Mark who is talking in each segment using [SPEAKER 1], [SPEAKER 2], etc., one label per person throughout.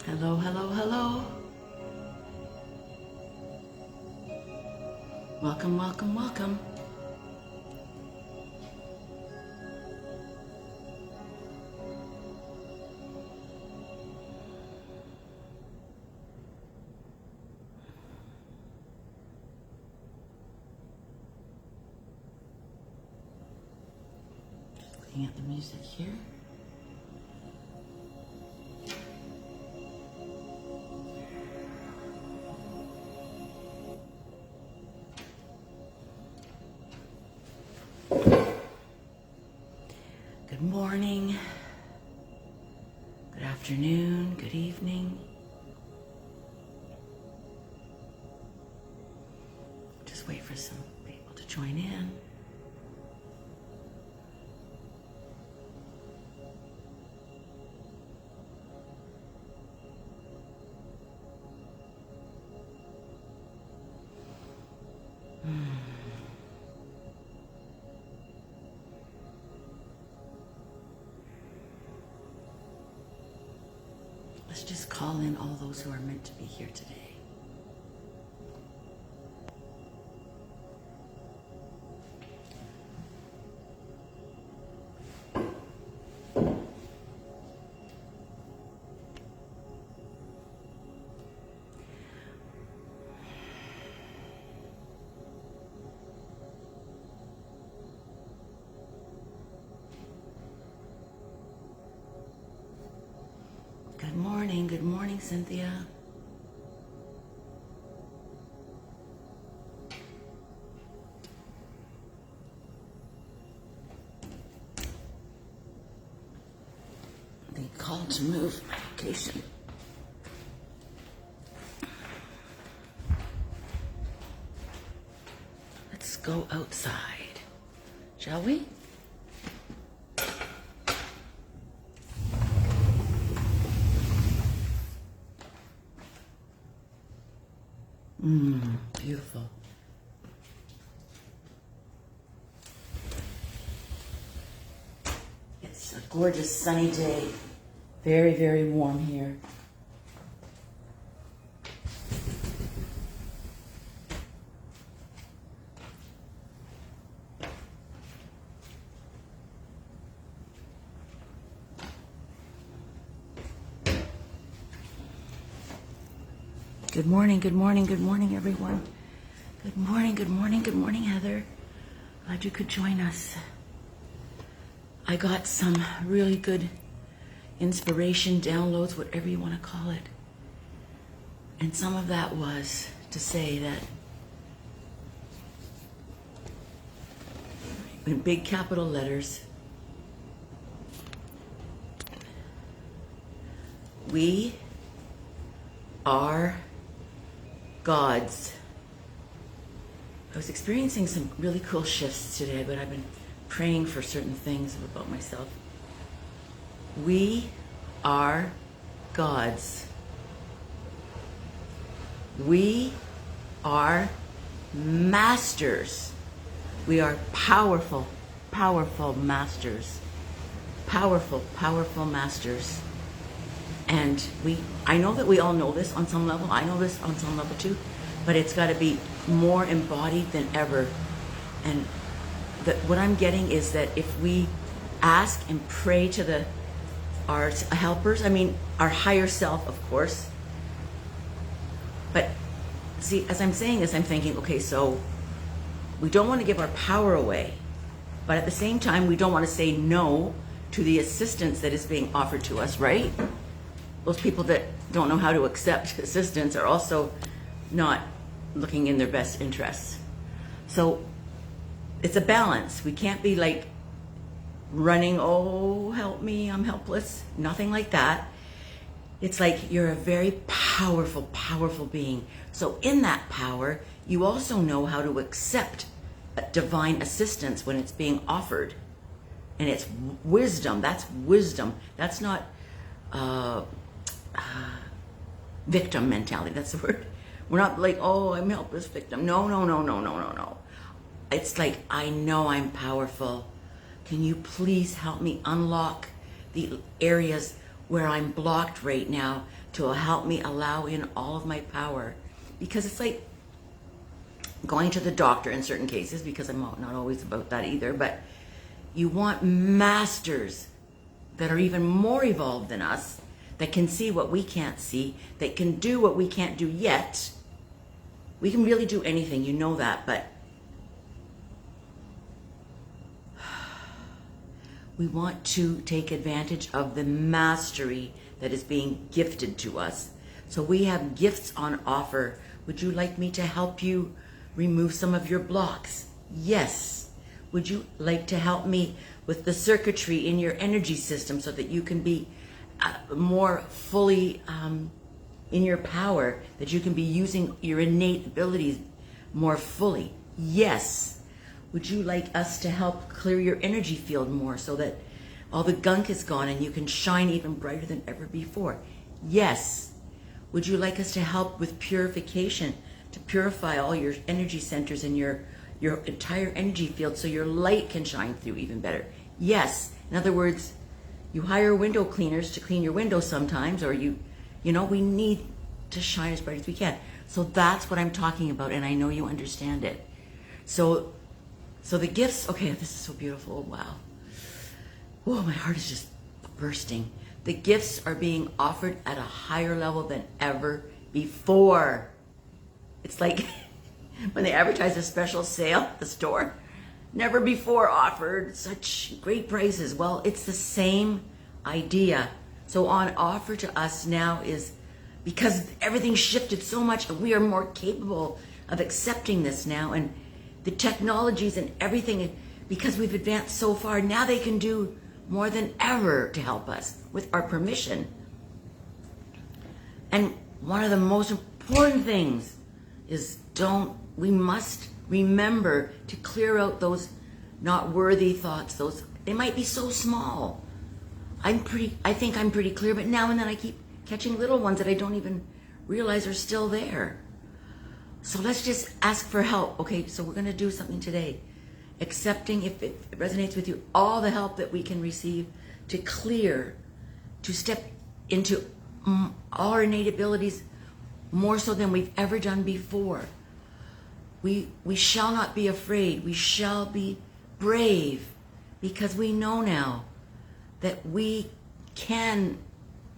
[SPEAKER 1] Hello, hello, hello. Welcome, welcome, welcome. Just looking at the music here. Good morning, good afternoon, good evening. Just wait for some people to join in. Let's just call in all those who are meant to be here today. Good morning, Cynthia. They called to move my location. Let's go outside, shall we? Beautiful. It's a gorgeous sunny day. Very, very warm here. Good morning, good morning, good morning, everyone. Good morning, good morning, good morning, Heather. Glad you could join us. I got some really good inspiration, downloads, whatever you want to call it. And some of that was to say that in big capital letters, we are God's. I was experiencing some really cool shifts today, but I've been praying for certain things about myself. We are God's. We are masters. We are powerful, powerful masters. Powerful, powerful masters. And I know that we all know this on some level. I know this on some level too, but it's got to be more embodied than ever. And what I'm getting is that if we ask and pray to our helpers, I mean, our higher self, of course. But see, as I'm saying this, I'm thinking, okay, so we don't want to give our power away, but at the same time, we don't want to say no to the assistance that is being offered to us, right? Those people that don't know how to accept assistance are also not looking in their best interests. So it's a balance. We can't be like running, oh, help me, I'm helpless. Nothing like that. It's like you're a very powerful, powerful being. So in that power, you also know how to accept divine assistance when it's being offered. And it's wisdom. That's wisdom. That's not victim mentality. That's the word. We're not like, oh, I'm helpless victim. No, no, no, no, no, no, no. It's like, I know I'm powerful. Can you please help me unlock the areas where I'm blocked right now to help me allow in all of my power. Because it's like going to the doctor in certain cases, because I'm not always about that either, but you want masters that are even more evolved than us, that can see what we can't see, that can do what we can't do yet. We can really do anything, you know that, but we want to take advantage of the mastery that is being gifted to us. So we have gifts on offer. Would you like me to help you remove some of your blocks? Yes. Would you like to help me with the circuitry in your energy system so that you can be more fully in your power, that you can be using your innate abilities more fully? Yes. Would you like us to help clear your energy field more so that all the gunk is gone and you can shine even brighter than ever before? Yes. Would you like us to help with purification, to purify all your energy centers and your entire energy field so your light can shine through even better? Yes. In other words, you hire window cleaners to clean your windows sometimes, or you know, we need to shine as bright as we can. So that's what I'm talking about, and I know you understand it. So the gifts, okay, this is so beautiful, wow. Oh, my heart is just bursting. The gifts are being offered at a higher level than ever before. It's like when they advertise a special sale at the store, never before offered such great prices. Well, it's the same idea. So on offer to us now is, because everything's shifted so much and we are more capable of accepting this now, and the technologies and everything, because we've advanced so far, now they can do more than ever to help us with our permission. And one of the most important things is we must remember to clear out those not worthy thoughts. They might be so small. I think I'm pretty clear, but now and then I keep catching little ones that I don't even realize are still there. So let's just ask for help. Okay, so we're going to do something today. Accepting, if it resonates with you, all the help that we can receive to clear, to step into all our innate abilities more so than we've ever done before. We shall not be afraid. We shall be brave, because we know now that we can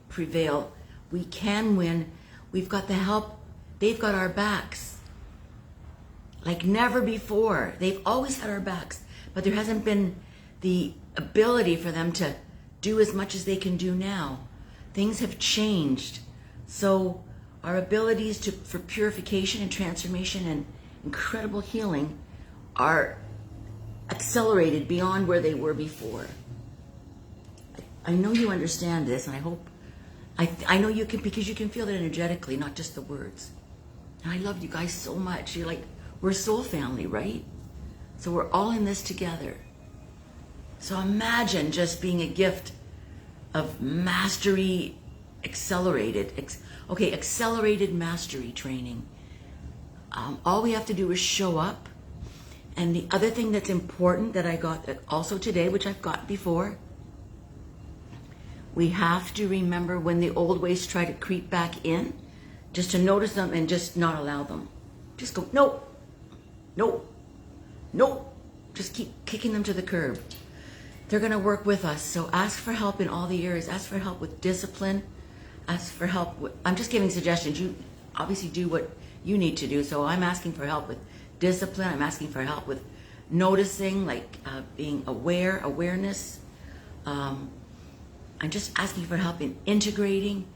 [SPEAKER 1] prevail. We can win. We've got the help. They've got our backs like never before. They've always had our backs, but there hasn't been the ability for them to do as much as they can do now. Things have changed. So our abilities for purification and transformation and incredible healing are accelerated beyond where they were before. I know you understand this, and I hope, I know you can, because you can feel it energetically, not just the words. And I love you guys so much. You're like, we're soul family, right? So we're all in this together. So imagine just being a gift of mastery accelerated mastery training. All we have to do is show up. And the other thing that's important that I got also today, which I've got before, we have to remember when the old ways try to creep back in, just to notice them and just not allow them. Just go, nope, nope, nope. Just keep kicking them to the curb. They're going to work with us. So ask for help in all the areas. Ask for help with discipline. Ask for help with, I'm just giving suggestions. You obviously do what you need to do. So I'm asking for help with discipline. I'm asking for help with noticing, like being awareness. I'm just asking for help in integrating.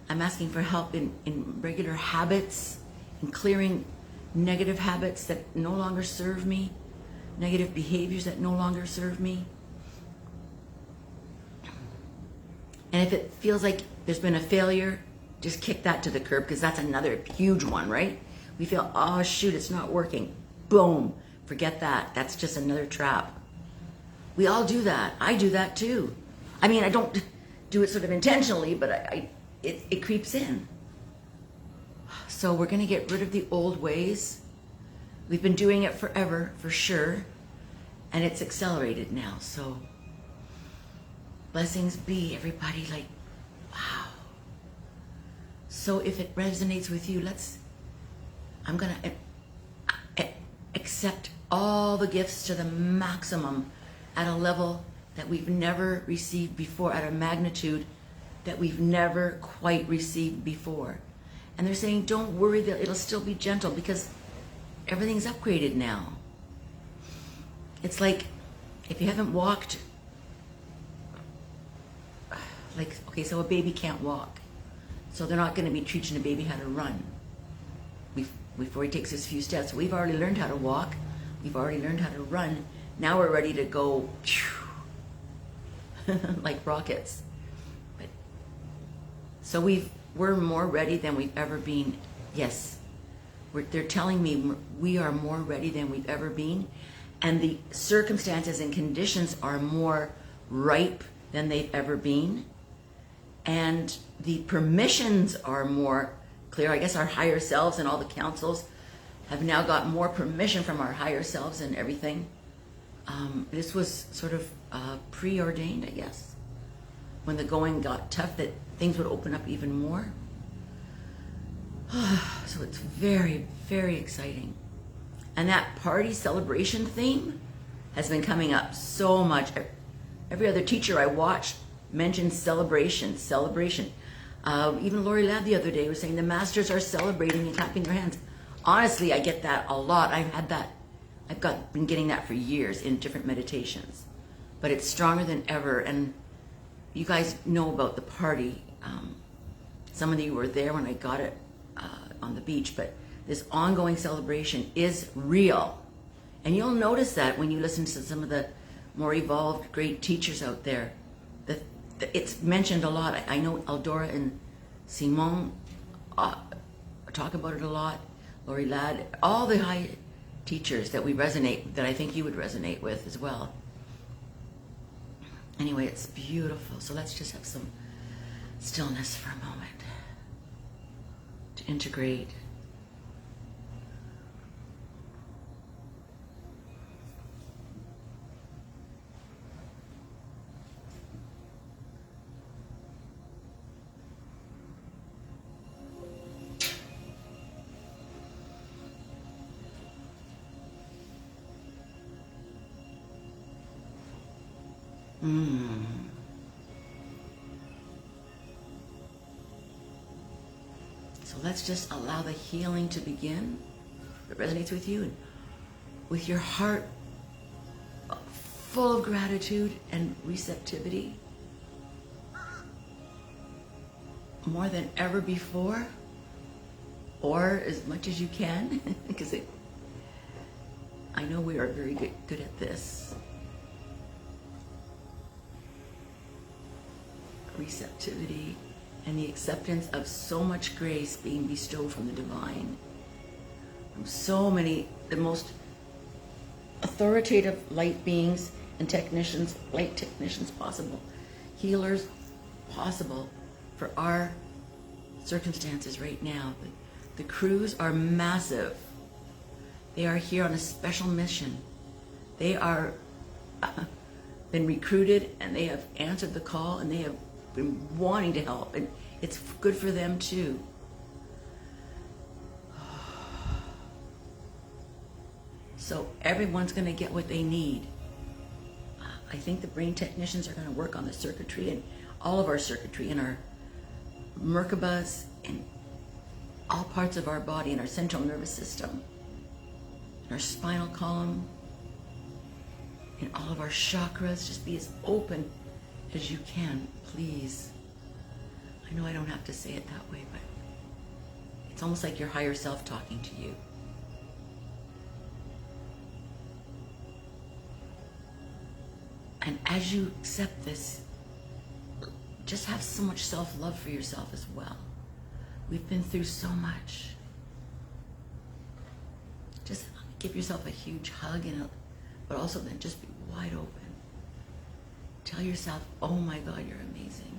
[SPEAKER 1] I'm asking for help in regular habits, in clearing negative habits that no longer serve me, negative behaviors that no longer serve me. And if it feels like there's been a failure, just kick that to the curb, because that's another huge one, right? We feel, oh shoot, it's not working. Boom, forget that. That's just another trap. We all do that. I do that too. I mean, I don't do it sort of intentionally, but it creeps in. So we're going to get rid of the old ways. We've been doing it forever, for sure, and it's accelerated now. So blessings be, everybody. Like, wow. So if it resonates with you, I'm going to accept all the gifts to the maximum at a level that we've never received before, at a magnitude that we've never quite received before. And they're saying, don't worry, that it'll still be gentle because everything's upgraded now. It's like if you haven't walked, like, okay, so a baby can't walk. So they're not going to be teaching a baby how to run before he takes his few steps. We've already learned how to walk. We've already learned how to run. Now we're ready to go like rockets. So we're more ready than we've ever been. Yes, they're telling me we are more ready than we've ever been. And the circumstances and conditions are more ripe than they've ever been. And the permissions are more clear. I guess our higher selves and all the councils have now got more permission from our higher selves and everything. This was sort of preordained, I guess. When the going got tough, that things would open up even more. So it's very, very exciting. And that party celebration theme has been coming up so much. Every other teacher I watched mentioned celebration. Even Lori Ladd the other day was saying the masters are celebrating and clapping their hands. Honestly, I get that a lot. Been getting that for years in different meditations. But it's stronger than ever. And you guys know about the party. Some of you were there when I got it on the beach, but this ongoing celebration is real. And you'll notice that when you listen to some of the more evolved, great teachers out there. It's mentioned a lot. I know Eldora and Simone talk about it a lot. Lori Ladd, all the high teachers that I think you would resonate with as well. Anyway, it's beautiful. So let's just have some stillness for a moment to integrate. So let's just allow the healing to begin. If it resonates with you, and with your heart full of gratitude and receptivity, more than ever before, or as much as you can, because I know we are very good at this. Receptivity and the acceptance of so much grace being bestowed from the divine, from so many, the most authoritative light beings and technicians, light technicians possible, healers possible for our circumstances right now. The crews are massive. They are here on a special mission. They are been recruited, and they have answered the call, and they have been wanting to help, and it's good for them too. So everyone's going to get what they need. I think the brain technicians are going to work on the circuitry, and all of our circuitry in our Merkabas, in all parts of our body, in our central nervous system, in our spinal column, in all of our chakras. Just be as open as you can, please. I know I don't have to say it that way, but it's almost like your higher self talking to you. And as you accept this, just have so much self-love for yourself as well. We've been through so much. Just give yourself a huge hug, but also then just be wide open. Tell yourself, oh my God, you're amazing.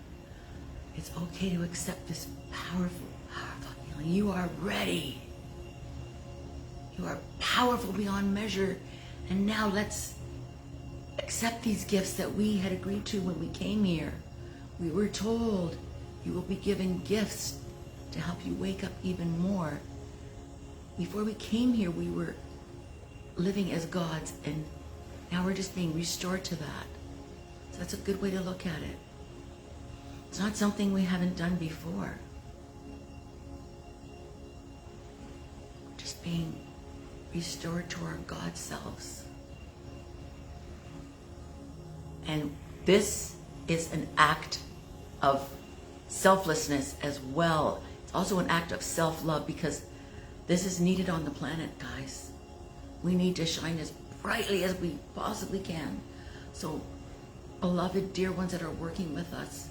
[SPEAKER 1] It's okay to accept this powerful, powerful healing. You are ready. You are powerful beyond measure. And now let's accept these gifts that we had agreed to when we came here. We were told you will be given gifts to help you wake up even more. Before we came here, we were living as gods, and now we're just being restored to that. So that's a good way to look at it. It's not something we haven't done before. Just being restored to our God selves. And this is an act of selflessness as well. It's also an act of self-love, because this is needed on the planet, guys. We need to shine as brightly as we possibly can. So, beloved, dear ones that are working with us,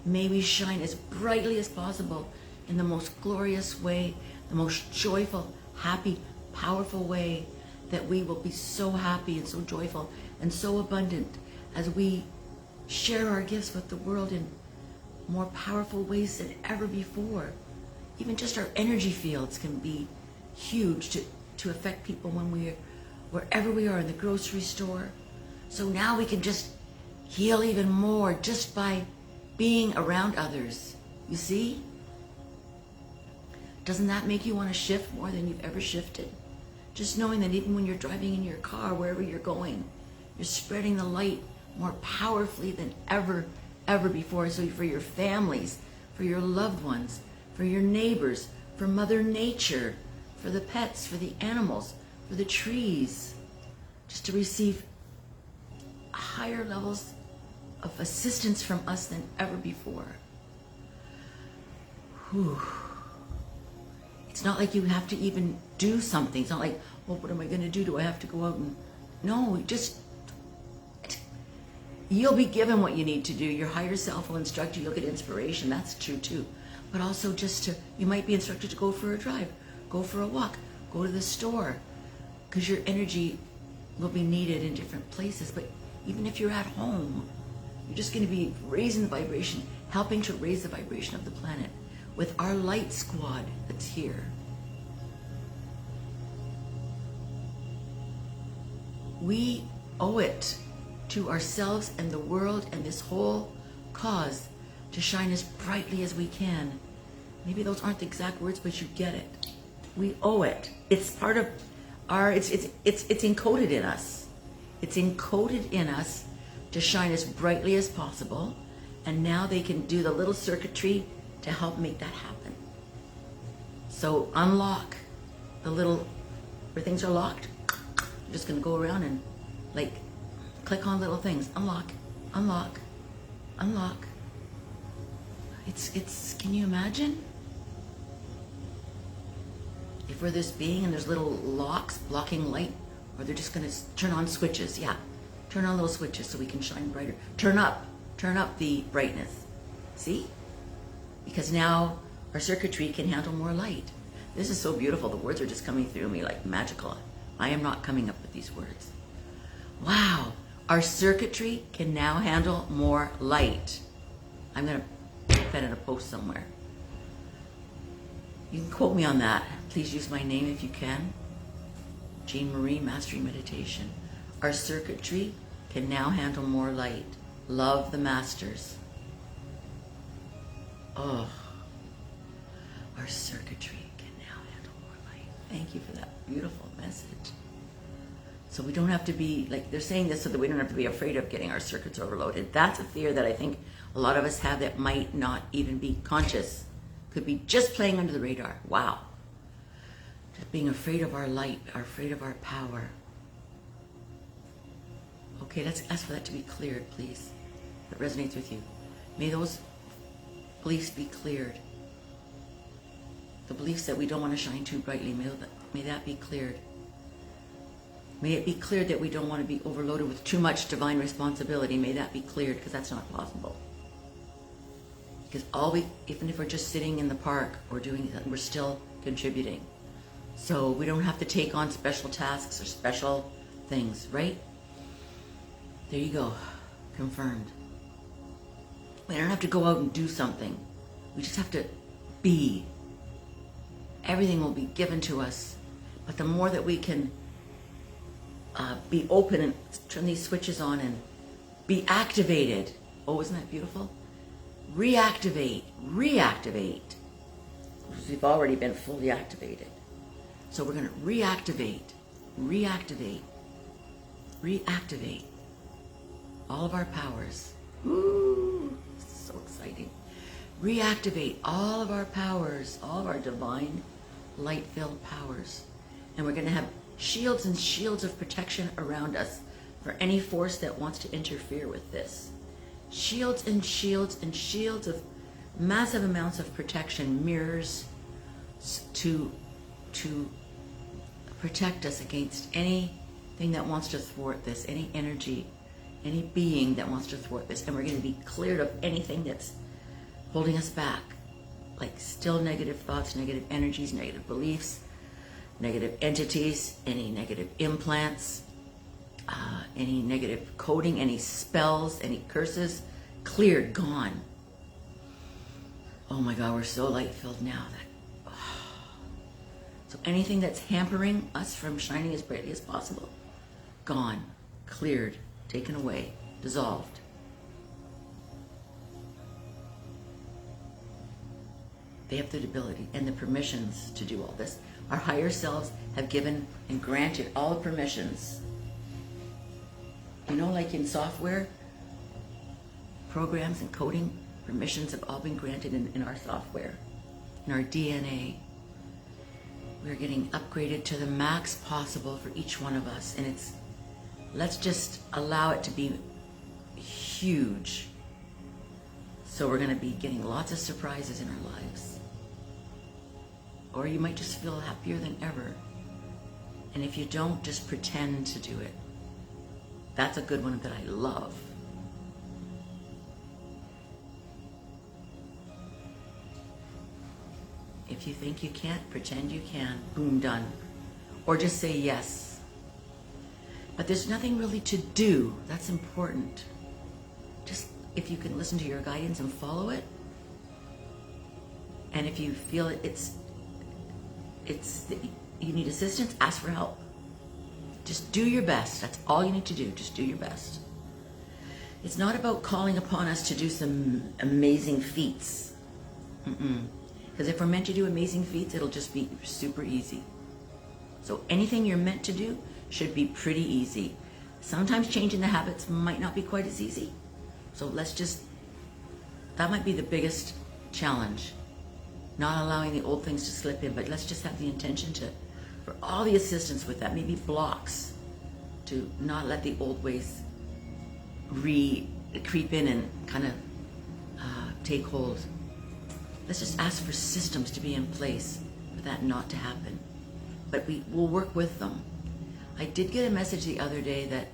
[SPEAKER 1] may we shine as brightly as possible in the most glorious way, the most joyful, happy, powerful way, that we will be so happy and so joyful and so abundant as we share our gifts with the world in more powerful ways than ever before. Even just our energy fields can be huge to affect people when wherever we are, in the grocery store. So now we can just heal even more just by being around others. You see? Doesn't that make you want to shift more than you've ever shifted? Just knowing that even when you're driving in your car, wherever you're going, you're spreading the light more powerfully than ever before. So for your families, for your loved ones, for your neighbors, for Mother Nature, for the pets, for the animals, for the trees, just to receive higher levels of assistance from us than ever before. Whew. It's not like you have to even do something. It's not like, well, what am I going to do? Do I have to go out and... No, just... You'll be given what you need to do. Your higher self will instruct you. You'll get inspiration. That's true too. But also just to... You might be instructed to go for a drive, go for a walk, go to the store, because your energy will be needed in different places. But even if you're at home, you're just going to be raising the vibration, helping to raise the vibration of the planet with our light squad that's here. We owe it to ourselves and the world and this whole cause to shine as brightly as we can. Maybe those aren't the exact words, but you get it. We owe it. It's part of our, it's encoded in us. It's encoded in us to shine as brightly as possible. And now they can do the little circuitry to help make that happen. So unlock the little, where things are locked. I'm just going to go around and like click on little things. Unlock, unlock, unlock. It's, can you imagine? If we're this being and there's little locks blocking light, or they're just going to turn on switches. Yeah, turn on little switches so we can shine brighter. Turn up the brightness. See? Because now our circuitry can handle more light. This is so beautiful. The words are just coming through me like magical. I am not coming up with these words. Wow, our circuitry can now handle more light. I'm going to put that in a post somewhere. You can quote me on that. Please use my name if you can. Jean Marie, Mastery Meditation. Our circuitry can now handle more light. Love the masters. Oh, our circuitry can now handle more light. Thank you for that beautiful message. So we don't have to be, like they're saying this so that we don't have to be afraid of getting our circuits overloaded. That's a fear that I think a lot of us have that might not even be conscious. Could be just playing under the radar. Wow. Just being afraid of our light, afraid of our power. Okay, let's ask for that to be cleared, please. That resonates with you. May those beliefs be cleared. The beliefs that we don't want to shine too brightly, may that be cleared. May it be cleared that we don't want to be overloaded with too much divine responsibility. May that be cleared, because that's not possible. Because even if we're just sitting in the park or doing something, we're still contributing. So we don't have to take on special tasks or special things, right? There you go. Confirmed. We don't have to go out and do something. We just have to be. Everything will be given to us. But the more that we can be open and turn these switches on and be activated. Oh, isn't that beautiful? Reactivate. We've already been fully activated. So we're going to reactivate all of our powers. Ooh, so exciting. Reactivate all of our powers, all of our divine light-filled powers. And we're going to have shields and shields of protection around us for any force that wants to interfere with this. Shields and shields and shields of massive amounts of protection, mirrors to protect us against anything that wants to thwart this, any energy, any being that wants to thwart this. And we're going to be cleared of anything that's holding us back, like still negative thoughts, negative energies, negative beliefs, negative entities, any negative implants, any negative coding, any spells, any curses, cleared, gone. Oh my God, we're so light-filled now. So anything that's hampering us from shining as brightly as possible, gone, cleared, taken away, dissolved. They have the ability and the permissions to do all this. Our higher selves have given and granted all the permissions. You know, like in software, programs and coding, permissions have all been granted in our software, in our DNA. We're getting upgraded to the max possible for each one of us. And let's just allow it to be huge. So we're going to be getting lots of surprises in our lives. Or you might just feel happier than ever. And if you don't, just pretend to do it. That's a good one that I love. If you think you can't, pretend you can. Boom, done. Or just say yes. But there's nothing really to do. That's important. Just if you can listen to your guidance and follow it. And if you feel you need assistance, ask for help. Just do your best. That's all you need to do. Just do your best. It's not about calling upon us to do some amazing feats. Because if we're meant to do amazing feats, it'll just be super easy. So anything you're meant to do should be pretty easy. Sometimes changing the habits might not be quite as easy. So that might be the biggest challenge. Not allowing the old things to slip in, but let's just have the intention for all the assistance with that, maybe blocks, to not let the old ways creep in and kind of take hold. Let's just ask for systems to be in place for that not to happen. But we'll work with them. I did get a message the other day that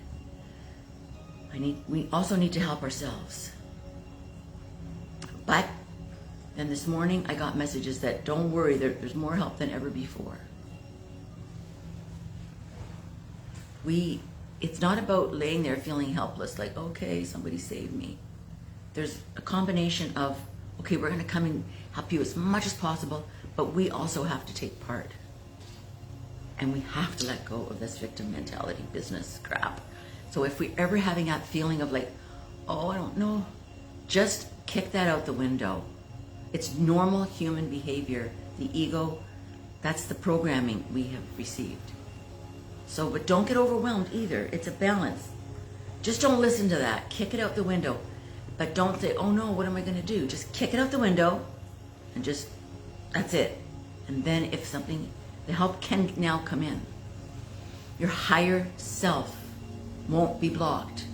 [SPEAKER 1] we also need to help ourselves. But then this morning I got messages that don't worry, there's more help than ever before. It's not about laying there feeling helpless, like, okay, somebody save me. There's a combination of, okay, we're going to come and help you as much as possible, but we also have to take part. And we have to let go of this victim mentality business crap. So if we're ever having that feeling of like, oh, I don't know, just kick that out the window. It's normal human behavior. The ego, that's the programming we have received. So, but don't get overwhelmed either. It's a balance. Just don't listen to that. Kick it out the window. But don't say, oh no, what am I going to do? Just kick it out the window and that's it. And then if the help can now come in. Your higher self won't be blocked.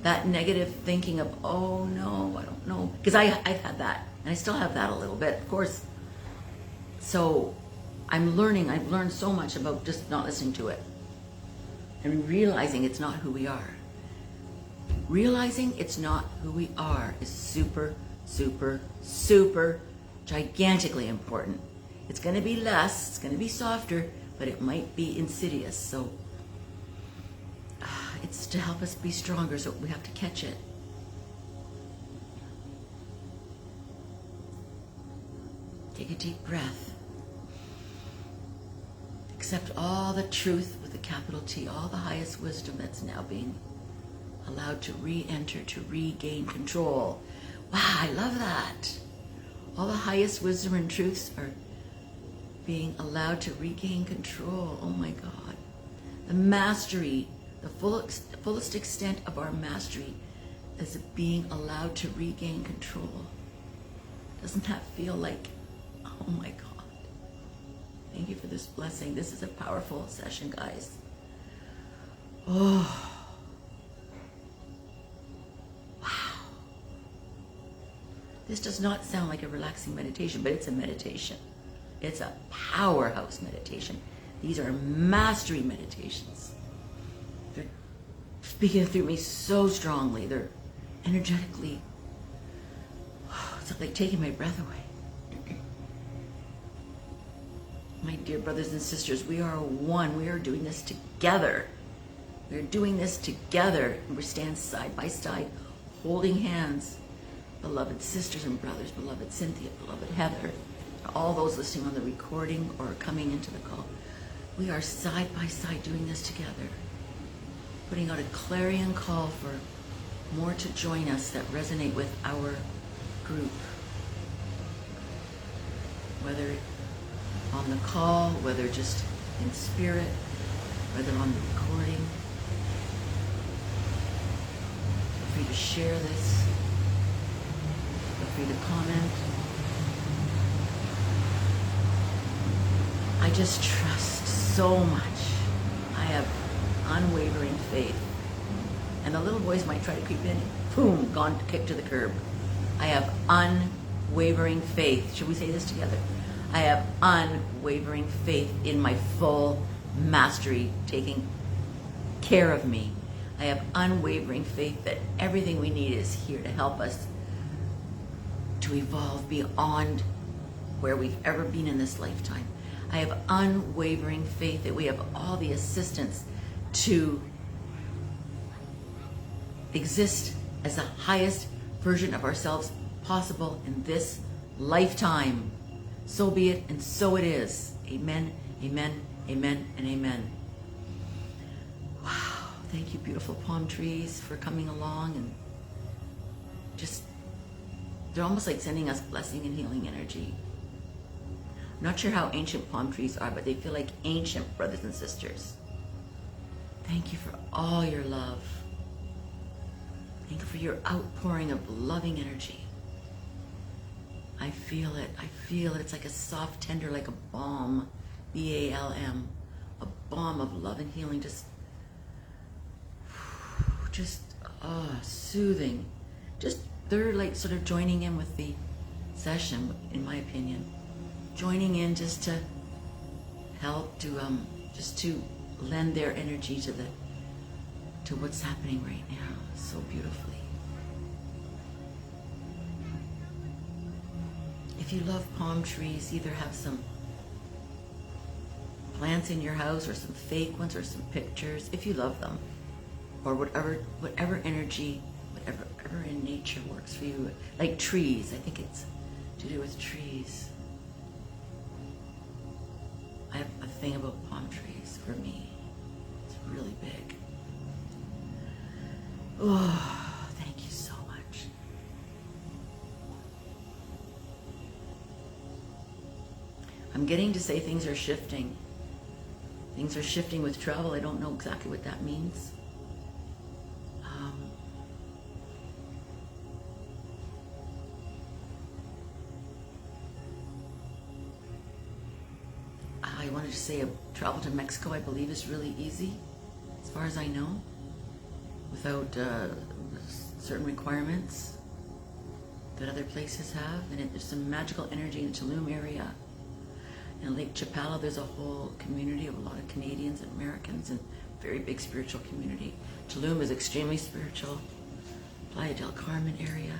[SPEAKER 1] That negative thinking of, oh no, I don't know. Because I've had that. And I still have that a little bit, of course. So I've learned so much about just not listening to it. And realizing it's not who we are. Realizing it's not who we are is super, super, super gigantically important. It's going to be less, it's going to be softer, but it might be insidious. So it's to help us be stronger, so we have to catch it. Take a deep breath. Accept all the truth with a capital T, all the highest wisdom that's now being allowed to re-enter, to regain control. Wow, I love that. All the highest wisdom and truths are being allowed to regain control. Oh my God. The mastery, the fullest extent of our mastery is being allowed to regain control. Doesn't that feel like, oh my God. Thank you for this blessing. This is a powerful session, guys. Oh. Wow. This does not sound like a relaxing meditation, but it's a meditation. It's a powerhouse meditation. These are mastery meditations. They're speaking through me so strongly. They're energetically, it's like taking my breath away. My dear brothers and sisters, we are one. We are doing this together. We are doing this together. And we stand side by side, holding hands. Beloved sisters and brothers, beloved Cynthia, beloved Heather, all those listening on the recording or coming into the call. We are side by side doing this together, putting out a clarion call for more to join us that resonate with our group. Whether on the call, whether just in spirit, whether on the recording. Feel free to share this. Feel free to comment. I just trust so much. I have unwavering faith. And the little boys might try to creep in, boom, gone, kicked to the curb. I have unwavering faith. Should we say this together? I have unwavering faith in my full mastery taking care of me. I have unwavering faith that everything we need is here to help us to evolve beyond where we've ever been in this lifetime. I have unwavering faith that we have all the assistance to exist as the highest version of ourselves possible in this lifetime. So be it, and so it is. Amen, amen, amen, and amen. Wow, thank you, beautiful palm trees, for coming along and just, they're almost like sending us blessing and healing energy. I'm not sure how ancient palm trees are, but they feel like ancient brothers and sisters. Thank you for all your love. Thank you for your outpouring of loving energy. I feel it. I feel it. It's like a soft, tender, like a balm. B-A-L-M. A balm of love and healing. Just soothing. Just, they're like sort of joining in with the session, in my opinion. Joining in just to help, just to lend their energy to what's happening right now so beautifully. If you love palm trees, either have some plants in your house or some fake ones or some pictures, if you love them, or whatever energy, whatever in nature works for you. Like trees, I think it's to do with trees. I have a thing about palm trees for me. It's really big. Oh, thank you so much. I'm getting to say things are shifting. Things are shifting with travel. I don't know exactly what that means. I wanted to say travel to Mexico, I believe, is really easy, as far as I know, without certain requirements that other places have. And there's some magical energy in the Tulum area. In Lake Chapala, there's a whole community of a lot of Canadians and Americans, and very big spiritual community. Tulum is extremely spiritual. Playa del Carmen area.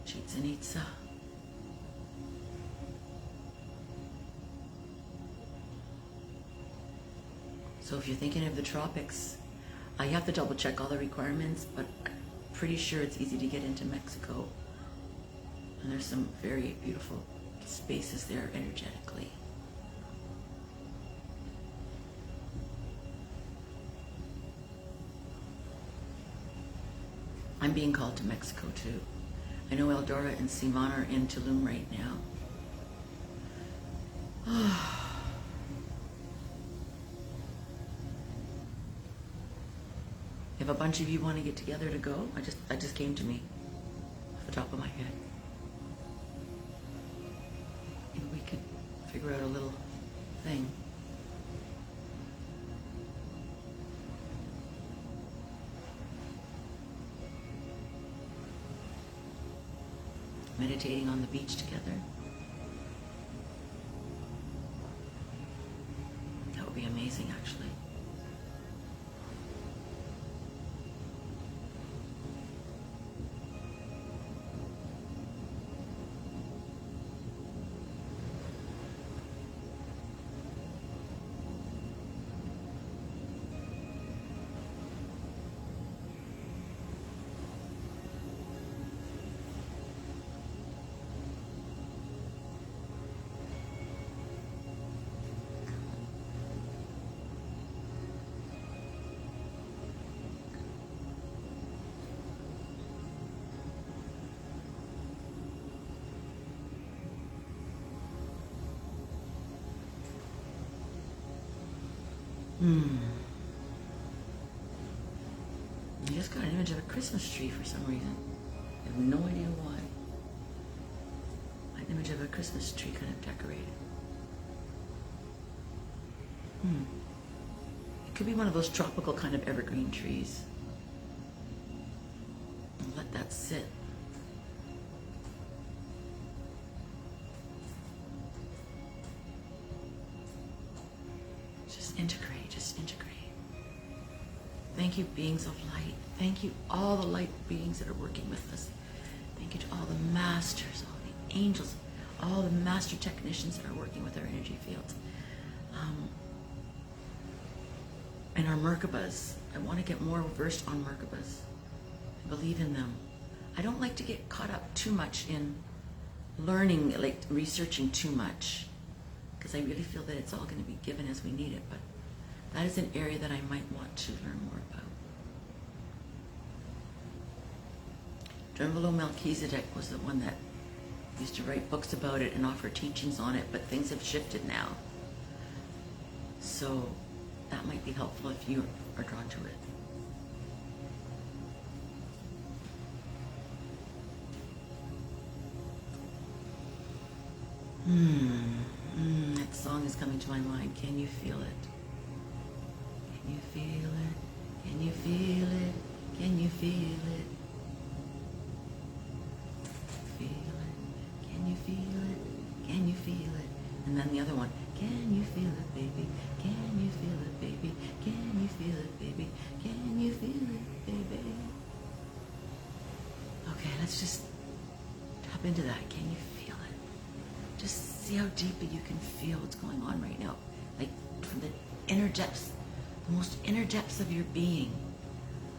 [SPEAKER 1] Chichen Itza. So if you're thinking of the tropics, you have to double check all the requirements, but I'm pretty sure it's easy to get into Mexico. And there's some very beautiful spaces there energetically. I'm being called to Mexico too. I know Eldora and Simon are in Tulum right now. If a bunch of you want to get together to go, that just came to me off the top of my head. And we could figure out a little thing. Meditating on the beach together. That would be amazing, actually. I just got an image of a Christmas tree for some reason. I have no idea why. An image of a Christmas tree kind of decorated. It could be one of those tropical kind of evergreen trees. I'll let that sit. Just integrate, just integrate. Thank you, beings of light. Thank you, all the light beings that are working with us. Thank you to all the masters, all the angels, all the master technicians that are working with our energy fields. And our Merkabas. I want to get more versed on Merkabas. I believe in them. I don't like to get caught up too much in learning, like researching too much, because I really feel that it's all going to be given as we need it. But that is an area that I might want to learn more about. Drunvalo Melchizedek was the one that used to write books about it and offer teachings on it, but things have shifted now. So that might be helpful if you are drawn to it. That song is coming to my mind. Can you feel it? Can you feel it? Can you feel it? Can you feel it? Feel it? Can you feel it? Can you feel it? And then the other one. Can you feel it, baby? Can you feel it, baby? Can you feel it, baby? Can you feel it, baby? Okay, let's just tap into that. Can you feel it? Just see how deeply you can feel what's going on right now. Like from the inner depths, the most inner depths of your being.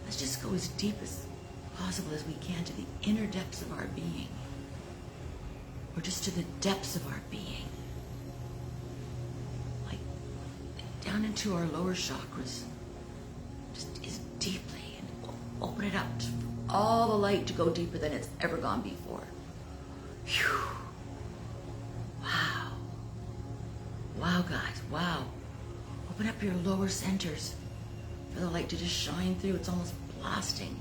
[SPEAKER 1] Let's just go as deep as possible as we can to the inner depths of our being. Or just to the depths of our being. Like down into our lower chakras. Just as deeply, and open it up for all the light to go deeper than it's ever gone before. Phew. Wow. Wow, guys, wow. Open up your lower centers for the light to just shine through. It's almost blasting.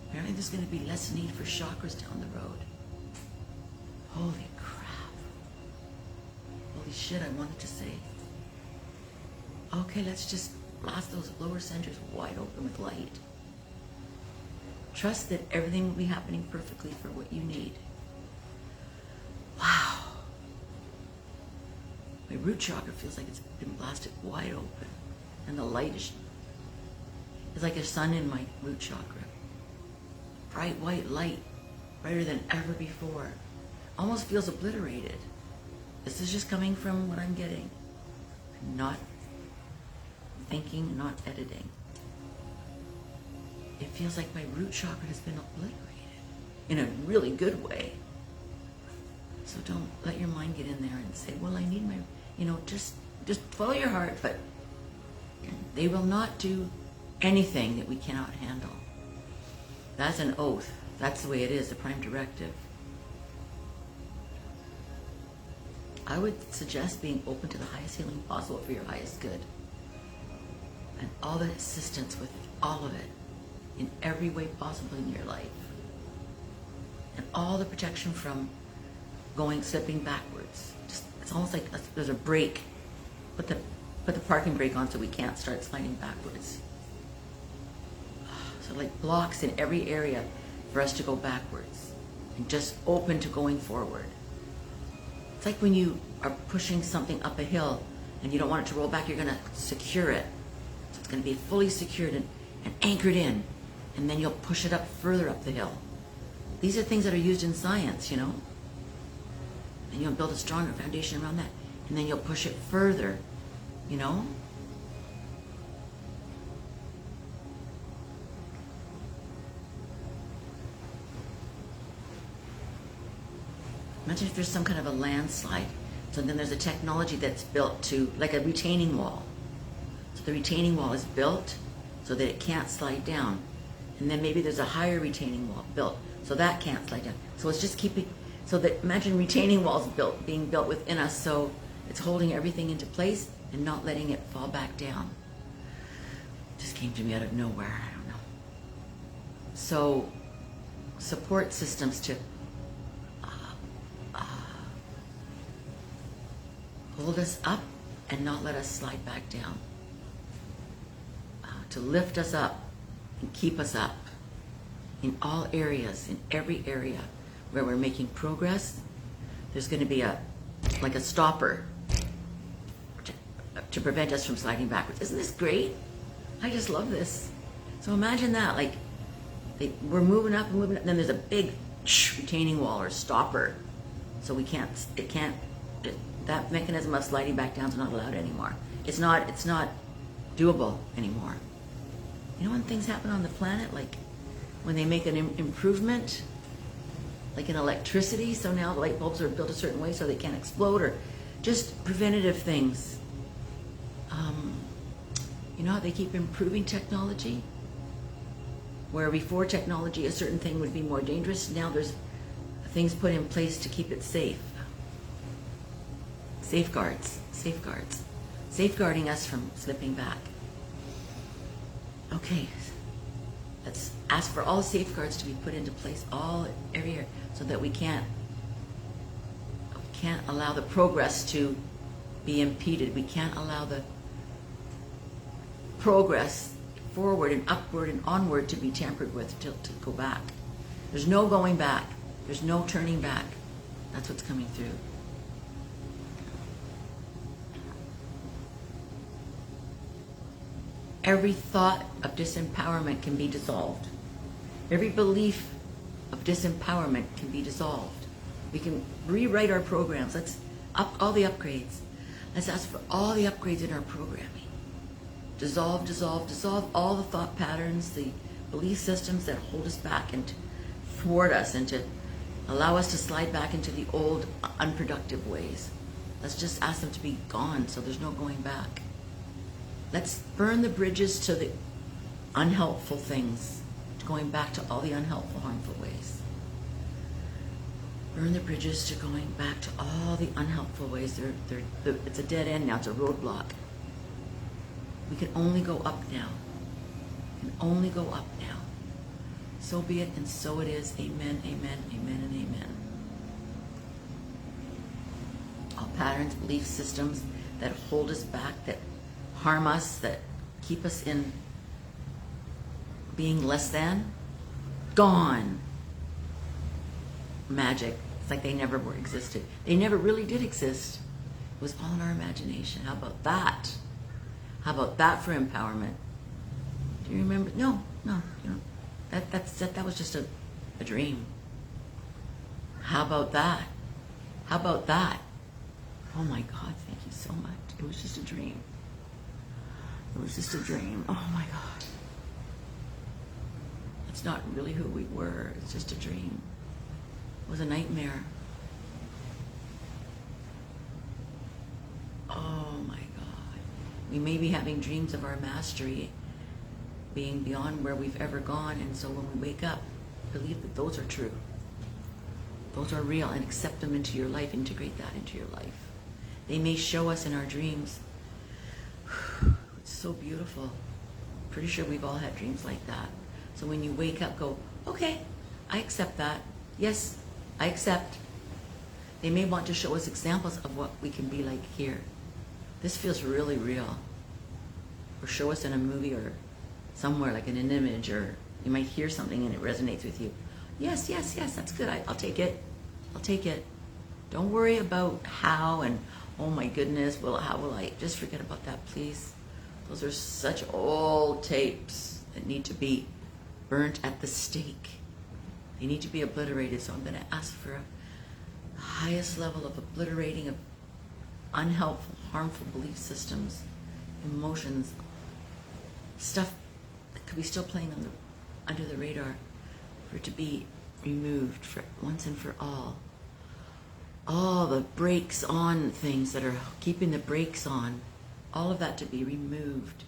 [SPEAKER 1] Apparently there's going to be less need for chakras down the road. Holy crap. Holy shit, I wanted to say. Okay, let's just blast those lower centers wide open with light. Trust that everything will be happening perfectly for what you need. Wow. My root chakra feels like it's been blasted wide open. And the light is like a sun in my root chakra. Bright white light, brighter than ever before. Almost feels obliterated. This is just coming from what I'm getting. I'm not thinking, not editing. It feels like my root chakra has been obliterated in a really good way. So don't let your mind get in there and say, well, I need my, just follow your heart, but they will not do anything that we cannot handle. That's an oath. That's the way it is, the prime directive. I would suggest being open to the highest healing possible for your highest good. And all the assistance with all of it, in every way possible in your life. And all the protection from slipping backwards. It's almost like there's a brake. Put the parking brake on so we can't start sliding backwards. So like blocks in every area for us to go backwards. And just open to going forward. It's like when you are pushing something up a hill and you don't want it to roll back, you're going to secure it. So it's going to be fully secured and anchored in. And then you'll push it up further up the hill. These are things that are used in science, you know. And you'll build a stronger foundation around that. And then you'll push it further, you know. Imagine if there's some kind of a landslide. So then there's a technology that's built to, like a retaining wall. So the retaining wall is built so that it can't slide down. And then maybe there's a higher retaining wall built so that can't slide down. So it's just keeping, so that imagine retaining walls being built within us so it's holding everything into place and not letting it fall back down. It just came to me out of nowhere, I don't know. So support systems to hold us up and not let us slide back down. To lift us up and keep us up in all areas, in every area where we're making progress. There's going to be like a stopper to prevent us from sliding backwards. Isn't this great? I just love this. So imagine that, like we're moving up and moving up, and then there's a big retaining wall or stopper, so that mechanism of sliding back down is not allowed anymore. It's not doable anymore. You know when things happen on the planet, like when they make an improvement, like in electricity, so now the light bulbs are built a certain way so they can't explode, or just preventative things. You know how they keep improving technology? Where before technology, a certain thing would be more dangerous, now there's things put in place to keep it safe. Safeguards, safeguarding us from slipping back. Okay, let's ask for all safeguards to be put into place every year so that we can't allow the progress to be impeded. We can't allow the progress forward and upward and onward to be tampered with, to go back. There's no going back. There's no turning back. That's what's coming through. Every thought of disempowerment can be dissolved. Every belief of disempowerment can be dissolved. We can rewrite our programs. Let's up all the upgrades. Let's ask for all the upgrades in our programming. Dissolve all the thought patterns, the belief systems that hold us back and thwart us and to allow us to slide back into the old unproductive ways. Let's just ask them to be gone so there's no going back. Let's burn the bridges to the unhelpful things, going back to all the unhelpful, harmful ways. Burn the bridges to going back to all the unhelpful ways. It's a dead end now. It's a roadblock. We can only go up now. We can only go up now. So be it, and so it is. Amen, amen, amen, and amen. All patterns, belief systems that hold us back, that harm us, that keep us in being less than, gone. Magic. It's like they never existed. They never really did exist. It was all in our imagination. How about that? How about that for empowerment? Do you remember? No. You know, that was just a dream. How about that? How about that? Oh my God, thank you so much. It was just a dream. It was just a dream. Oh my God. It's not really who we were. It's just a dream. It was a nightmare. Oh my God. We may be having dreams of our mastery being beyond where we've ever gone, and so when we wake up, believe that those are true. Those are real, and accept them into your life. Integrate that into your life. They may show us in our dreams. It's so beautiful. Pretty sure we've all had dreams like that. So when you wake up, go, okay, I accept that. Yes, I accept. They may want to show us examples of what we can be like here. This feels really real. Or show us in a movie or somewhere, like in an image, or you might hear something and it resonates with you. Yes, yes, yes, that's good. I'll take it. I'll take it. Don't worry about how and, oh my goodness, well, how will I? Just forget about that, please. Those are such old tapes that need to be burnt at the stake. They need to be obliterated. So I'm going to ask for the highest level of obliterating of unhelpful, harmful belief systems, emotions, stuff that could be still playing on under the radar, for it to be removed for once and for all. All the brakes on things that are keeping the brakes on, all of that to be removed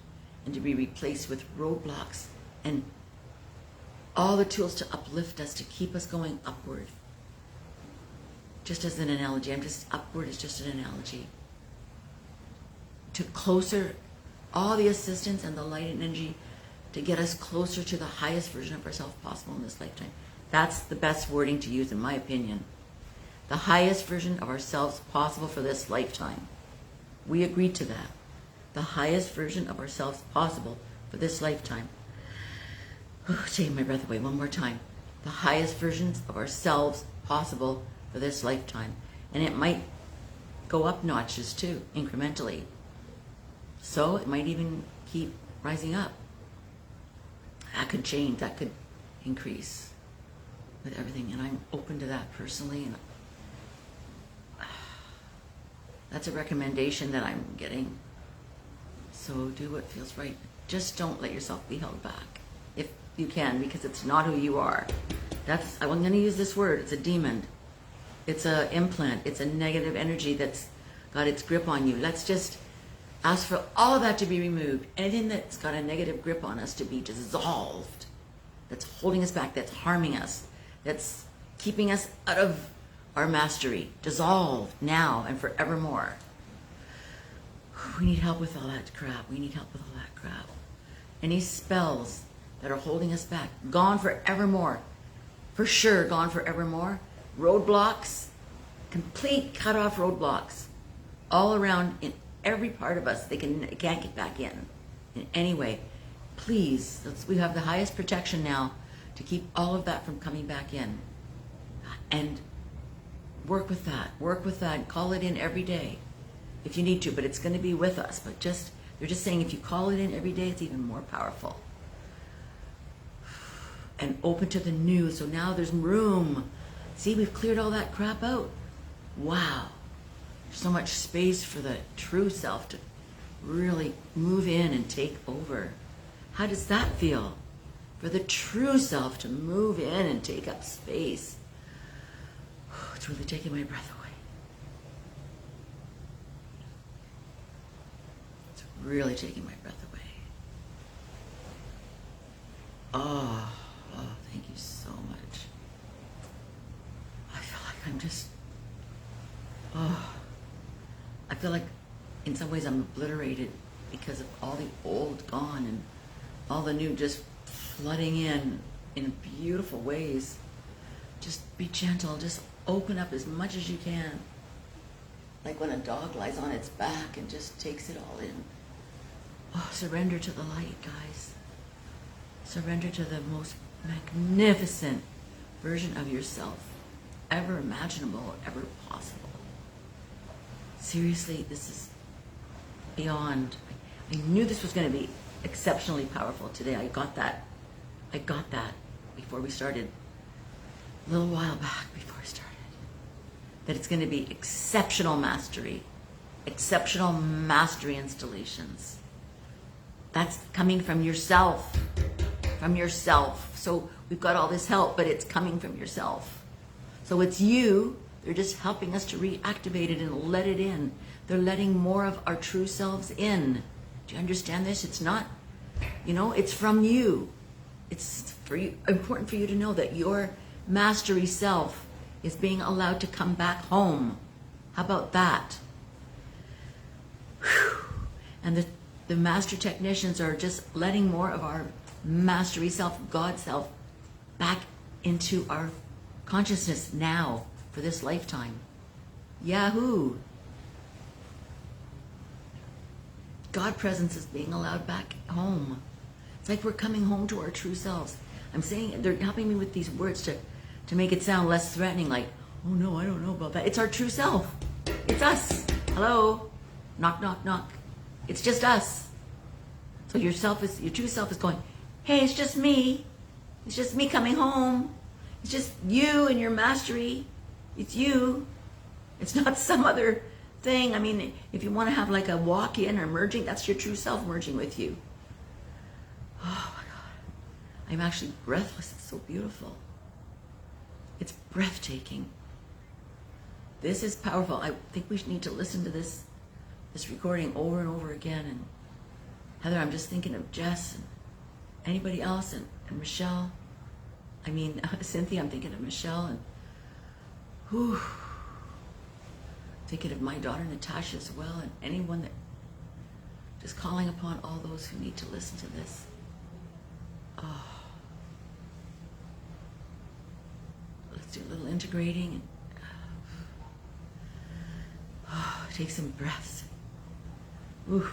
[SPEAKER 1] and to be replaced with roadblocks and all the tools to uplift us, to keep us going upward. Just as an analogy, upward is just an analogy. To closer, all the assistance and the light and energy to get us closer to the highest version of ourselves possible in this lifetime. That's the best wording to use, in my opinion. The highest version of ourselves possible for this lifetime. We agreed to that. The highest version of ourselves possible for this lifetime. Taking my breath away one more time. The highest versions of ourselves possible for this lifetime. And it might go up notches too, incrementally. So it might even keep rising up. That could change, that could increase with everything. And I'm open to that personally. And that's a recommendation that I'm getting. So do what feels right. Just don't let yourself be held back, if you can, because it's not who you are. I'm going to use this word. It's a demon. It's an implant. It's a negative energy that's got its grip on you. Let's just ask for all of that to be removed. Anything that's got a negative grip on us to be dissolved, that's holding us back, that's harming us, that's keeping us out of our mastery, dissolved now and forevermore. We need help with all that crap. We need help with all that crap. Any spells that are holding us back, gone forevermore. For sure, gone forevermore. Roadblocks, complete cut-off roadblocks, all around in every part of us. They can't get back in any way. Please, we have the highest protection now to keep all of that from coming back in. And work with that, call it in every day if you need to, but it's going to be with us. But they're just saying if you call it in every day, it's even more powerful. And open to the new, so now there's room. See, we've cleared all that crap out. Wow. There's so much space for the true self to really move in and take over. How does that feel? For the true self to move in and take up space. It's really taking my breath away. It's really taking my breath away. Oh, thank you so much. I feel like I'm just, I feel like in some ways I'm obliterated because of all the old gone and all the new just flooding in beautiful ways. Just be gentle, just open up as much as you can. Like when a dog lies on its back and just takes it all in. Oh, surrender to the light, guys. Surrender to the most magnificent version of yourself ever imaginable, ever possible. Seriously, this is beyond. I knew this was going to be exceptionally powerful today. I got that before we started. A little while back before I started. That it's going to be exceptional mastery installations. That's coming from yourself. So we've got all this help, but it's coming from yourself. So it's you. They're just helping us to reactivate it and let it in. They're letting more of our true selves in. Do you understand this? It's not, it's from you. It's for you, important for you to know that your mastery self is being allowed to come back home. How about that? And the master technicians are just letting more of our mastery self, God self, back into our consciousness now for this lifetime. Yahoo! God presence is being allowed back home. It's like we're coming home to our true selves. I'm saying, they're helping me with these words to make it sound less threatening, like, oh no, I don't know about that. It's our true self. It's us. Hello? Knock, knock, knock. It's just us. So your true self is going, hey, it's just me. It's just me coming home. It's just you and your mastery. It's you. It's not some other thing. I mean, if you want to have like a walk-in or merging, that's your true self merging with you. Oh my God. I'm actually breathless. It's so beautiful. It's breathtaking. This is powerful. I think we need to listen to this recording over and over again. And Heather, I'm just thinking of Jess and anybody else and Michelle. I mean, Cynthia, I'm thinking of Michelle and whew, thinking of my daughter Natasha as well, and anyone that, just calling upon all those who need to listen to this. Oh. Let's do a little integrating and take some breaths. Ooh.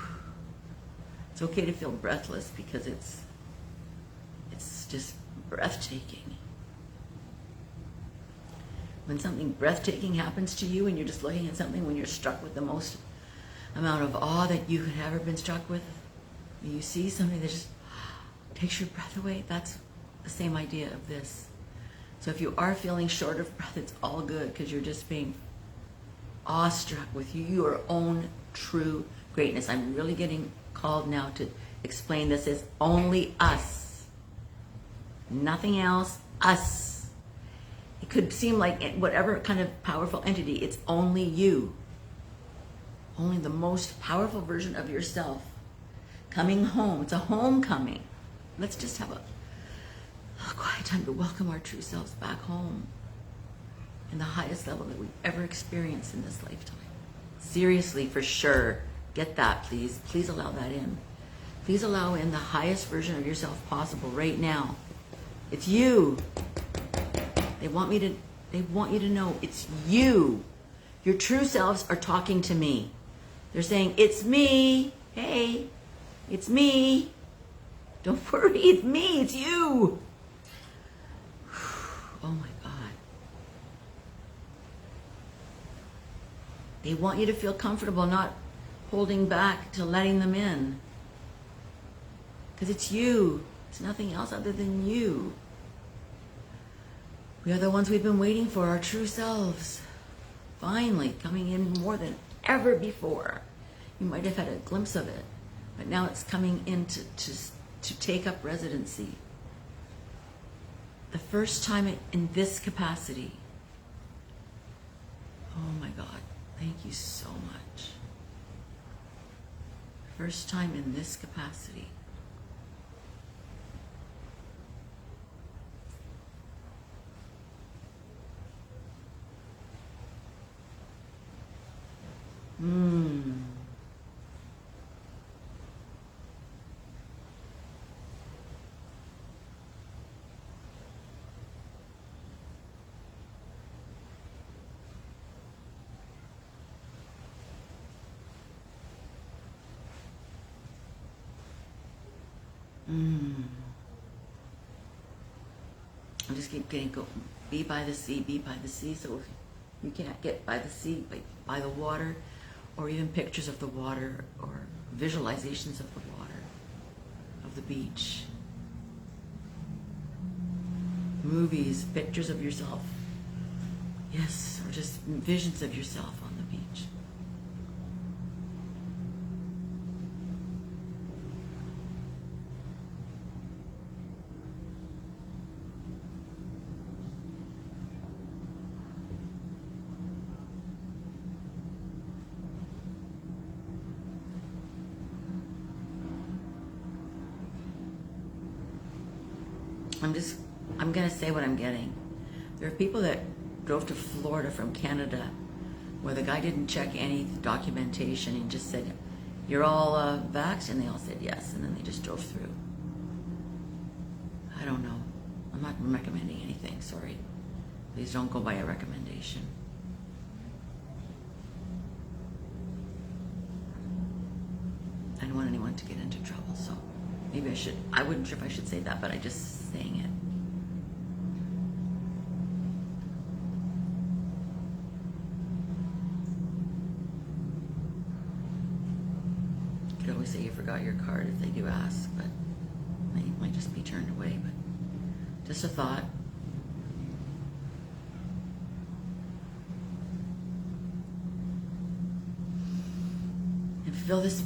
[SPEAKER 1] It's okay to feel breathless because it's just breathtaking. When something breathtaking happens to you and you're just looking at something, when you're struck with the most amount of awe that you have ever been struck with, you see something that just takes your breath away, that's the same idea of this. So if you are feeling short of breath, it's all good because you're just being awestruck with your own true greatness. I'm really getting called now to explain this as only us. Nothing else, us. It could seem like whatever kind of powerful entity, it's only you. Only the most powerful version of yourself coming home. It's a homecoming. Let's just have a quiet time to welcome our true selves back home in the highest level that we've ever experienced in this lifetime. Seriously, for sure. Get that, please. Please allow that in. Please allow in the highest version of yourself possible right now. It's you. They want you to know it's you. Your true selves are talking to me. They're saying, it's me. Hey, it's me. Don't worry, it's me, it's you. Oh my God. They want you to feel comfortable, not holding back to letting them in. Because it's you. It's nothing else other than you. We are the ones we've been waiting for, our true selves. Finally coming in more than ever before. You might have had a glimpse of it, but now it's coming in to take up residency. The first time in this capacity. Oh my God, thank you so much. First time in this capacity. I just keep getting go. Be by the sea, be by the sea. So if you can't get by the sea, by the water, or even pictures of the water, or visualizations of the water, of the beach, movies, pictures of yourself, yes, or just visions of yourself on the beach. I'm going to say what I'm getting. There are people that drove to Florida from Canada where the guy didn't check any documentation and just said, you're all vaxxed? And they all said yes, and then they just drove through. I don't know. I'm not recommending anything, sorry. Please don't go by a recommendation. I don't want anyone to get into trouble, so maybe I should. I wasn't sure if I should say that, but I just saying it. You could always say you forgot your card if they do ask, but they might just be turned away. But just a thought. And fill this,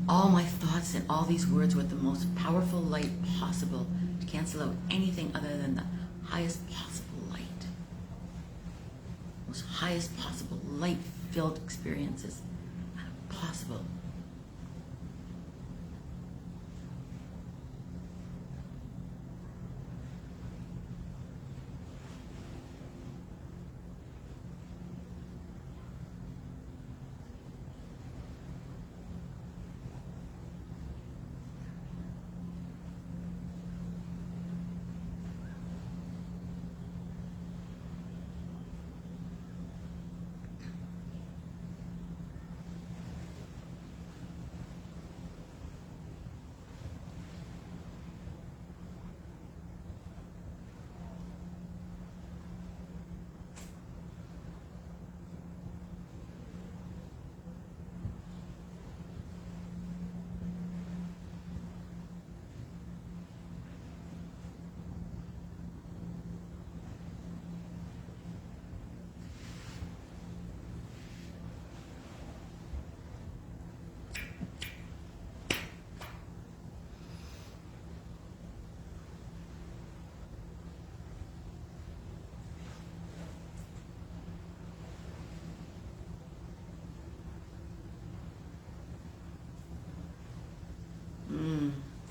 [SPEAKER 1] all my thoughts and all these words with the most powerful light possible to cancel out anything other than the highest possible light. Most highest possible light-filled experiences possible.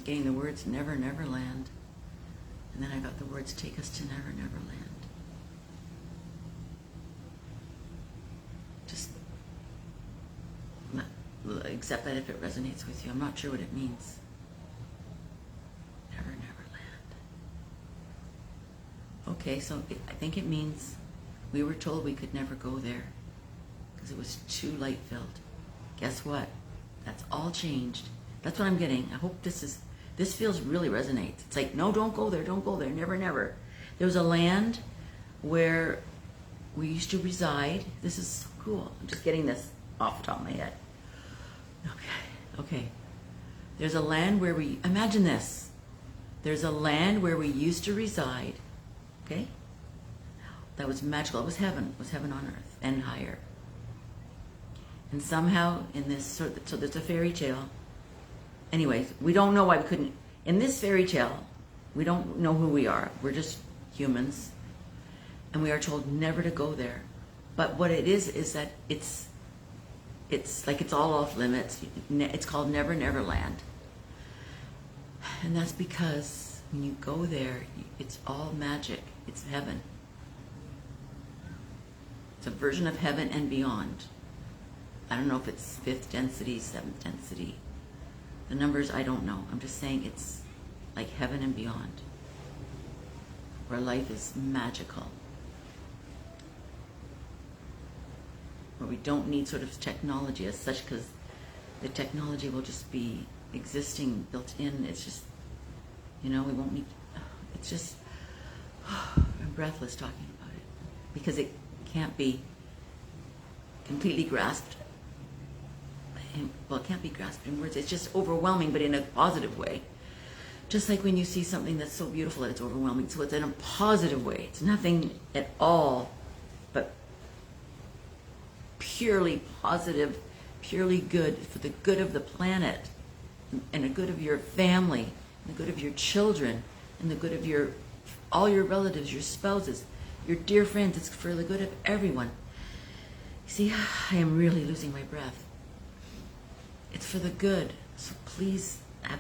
[SPEAKER 1] Getting the words never, never land. And then I got the words take us to never, never land. Just accept that if it resonates with you. I'm not sure what it means. Never, never land. Okay, so I think it means we were told we could never go there because it was too light-filled. Guess what? That's all changed. That's what I'm getting. I hope this feels really resonates. It's like, no, don't go there, never, never. There was a land where we used to reside. This is so cool. I'm just getting this off the top of my head. Okay. There's a land where imagine this. There's a land where we used to reside, okay? That was magical. It was heaven on earth and higher. And somehow in this, so there's a fairy tale. Anyways, we don't know why we couldn't. In this fairy tale, we don't know who we are. We're just humans. And we are told never to go there. But what it is that it's like it's all off limits. It's called Never Never Land. And that's because when you go there, it's all magic. It's heaven. It's a version of heaven and beyond. I don't know if it's 5th density, 7th density. The numbers, I don't know. I'm just saying it's like heaven and beyond, where life is magical, where we don't need sort of technology as such, because the technology will just be existing, built in. It's just, we won't need, it's just, I'm breathless talking about it, because it can't be completely grasped. Well, it can't be grasped in words. It's just overwhelming, but in a positive way. Just like when you see something that's so beautiful that it's overwhelming. So it's in a positive way. It's nothing at all but purely positive, purely good, for the good of the planet, and the good of your family, and the good of your children, and the good of all your relatives, your spouses, your dear friends. It's for the good of everyone. See, I am really losing my breath. It's for the good. So please, I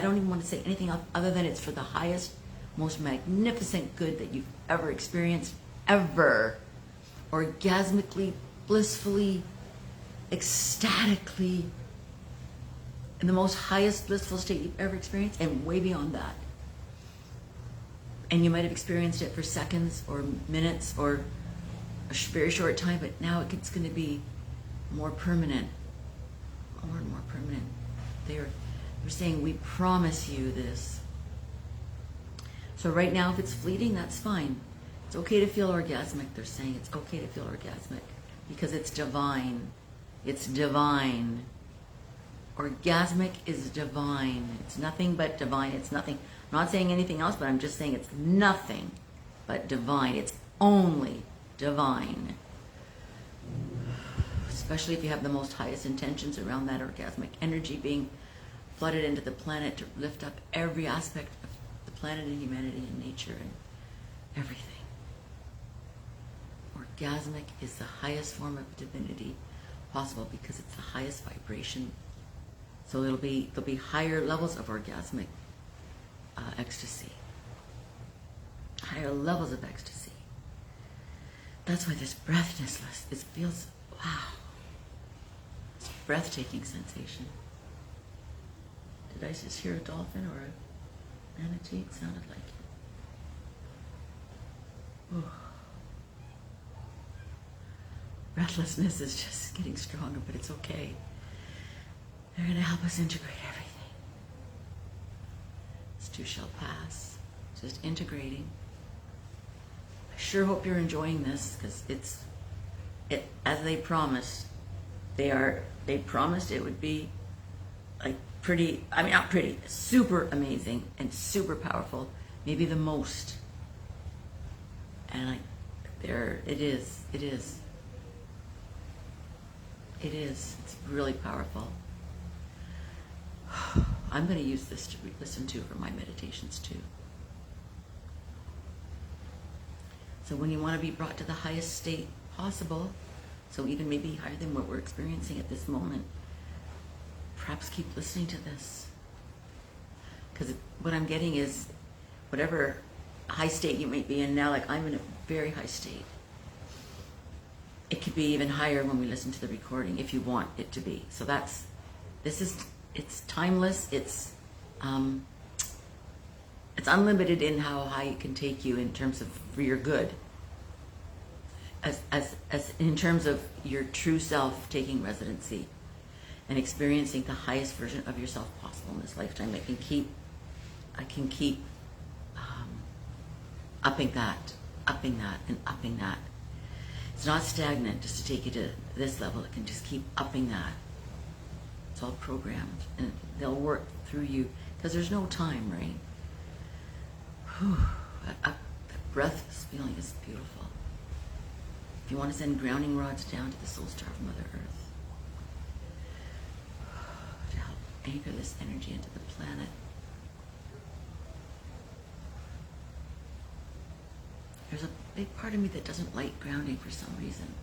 [SPEAKER 1] don't even want to say anything else other than it's for the highest, most magnificent good that you've ever experienced, ever. Orgasmically, blissfully, ecstatically, in the most highest blissful state you've ever experienced, and way beyond that. And you might have experienced it for seconds or minutes or a very short time, but now it's going to be more permanent, more and more permanent. They're saying, we promise you this. So right now, if it's fleeting, that's fine. It's okay to feel orgasmic. They're saying it's okay to feel orgasmic because it's divine. It's divine. Orgasmic is divine. It's nothing but divine. It's nothing. I'm not saying anything else, but I'm just saying it's nothing but divine. It's only divine. Especially if you have the most highest intentions around that orgasmic energy being flooded into the planet to lift up every aspect of the planet and humanity and nature and everything. Orgasmic is the highest form of divinity possible because it's the highest vibration. So there'll be higher levels of orgasmic ecstasy. Higher levels of ecstasy. That's why this breathlessness, it feels, wow. It's a breathtaking sensation. Did I just hear a dolphin or a manatee? It sounded like it. Ooh. Breathlessness is just getting stronger, but it's okay. They're going to help us integrate everything. This too shall pass. Just integrating. I sure hope you're enjoying this because it's as they promised. They promised it would be like pretty, I mean not pretty, super amazing and super powerful. Maybe the most. And it is. It's really powerful. I'm going to use this to listen to for my meditations too. So when you want to be brought to the highest state possible, so even maybe higher than what we're experiencing at this moment, perhaps keep listening to this. Because what I'm getting is whatever high state you might be in now, like I'm in a very high state. It could be even higher when we listen to the recording if you want it to be. So it's timeless. It's unlimited in how high it can take you in terms of for your good. As in terms of your true self taking residency and experiencing the highest version of yourself possible in this lifetime. I can keep upping that. It's not stagnant just to take you to this level. It can just keep upping that. It's all programmed, and they'll work through you because there's no time, right? Whew. That breathless feeling is beautiful. If you want to send grounding rods down to the soul star of Mother Earth to help anchor this energy into the planet. There's a big part of me that doesn't like grounding for some reason.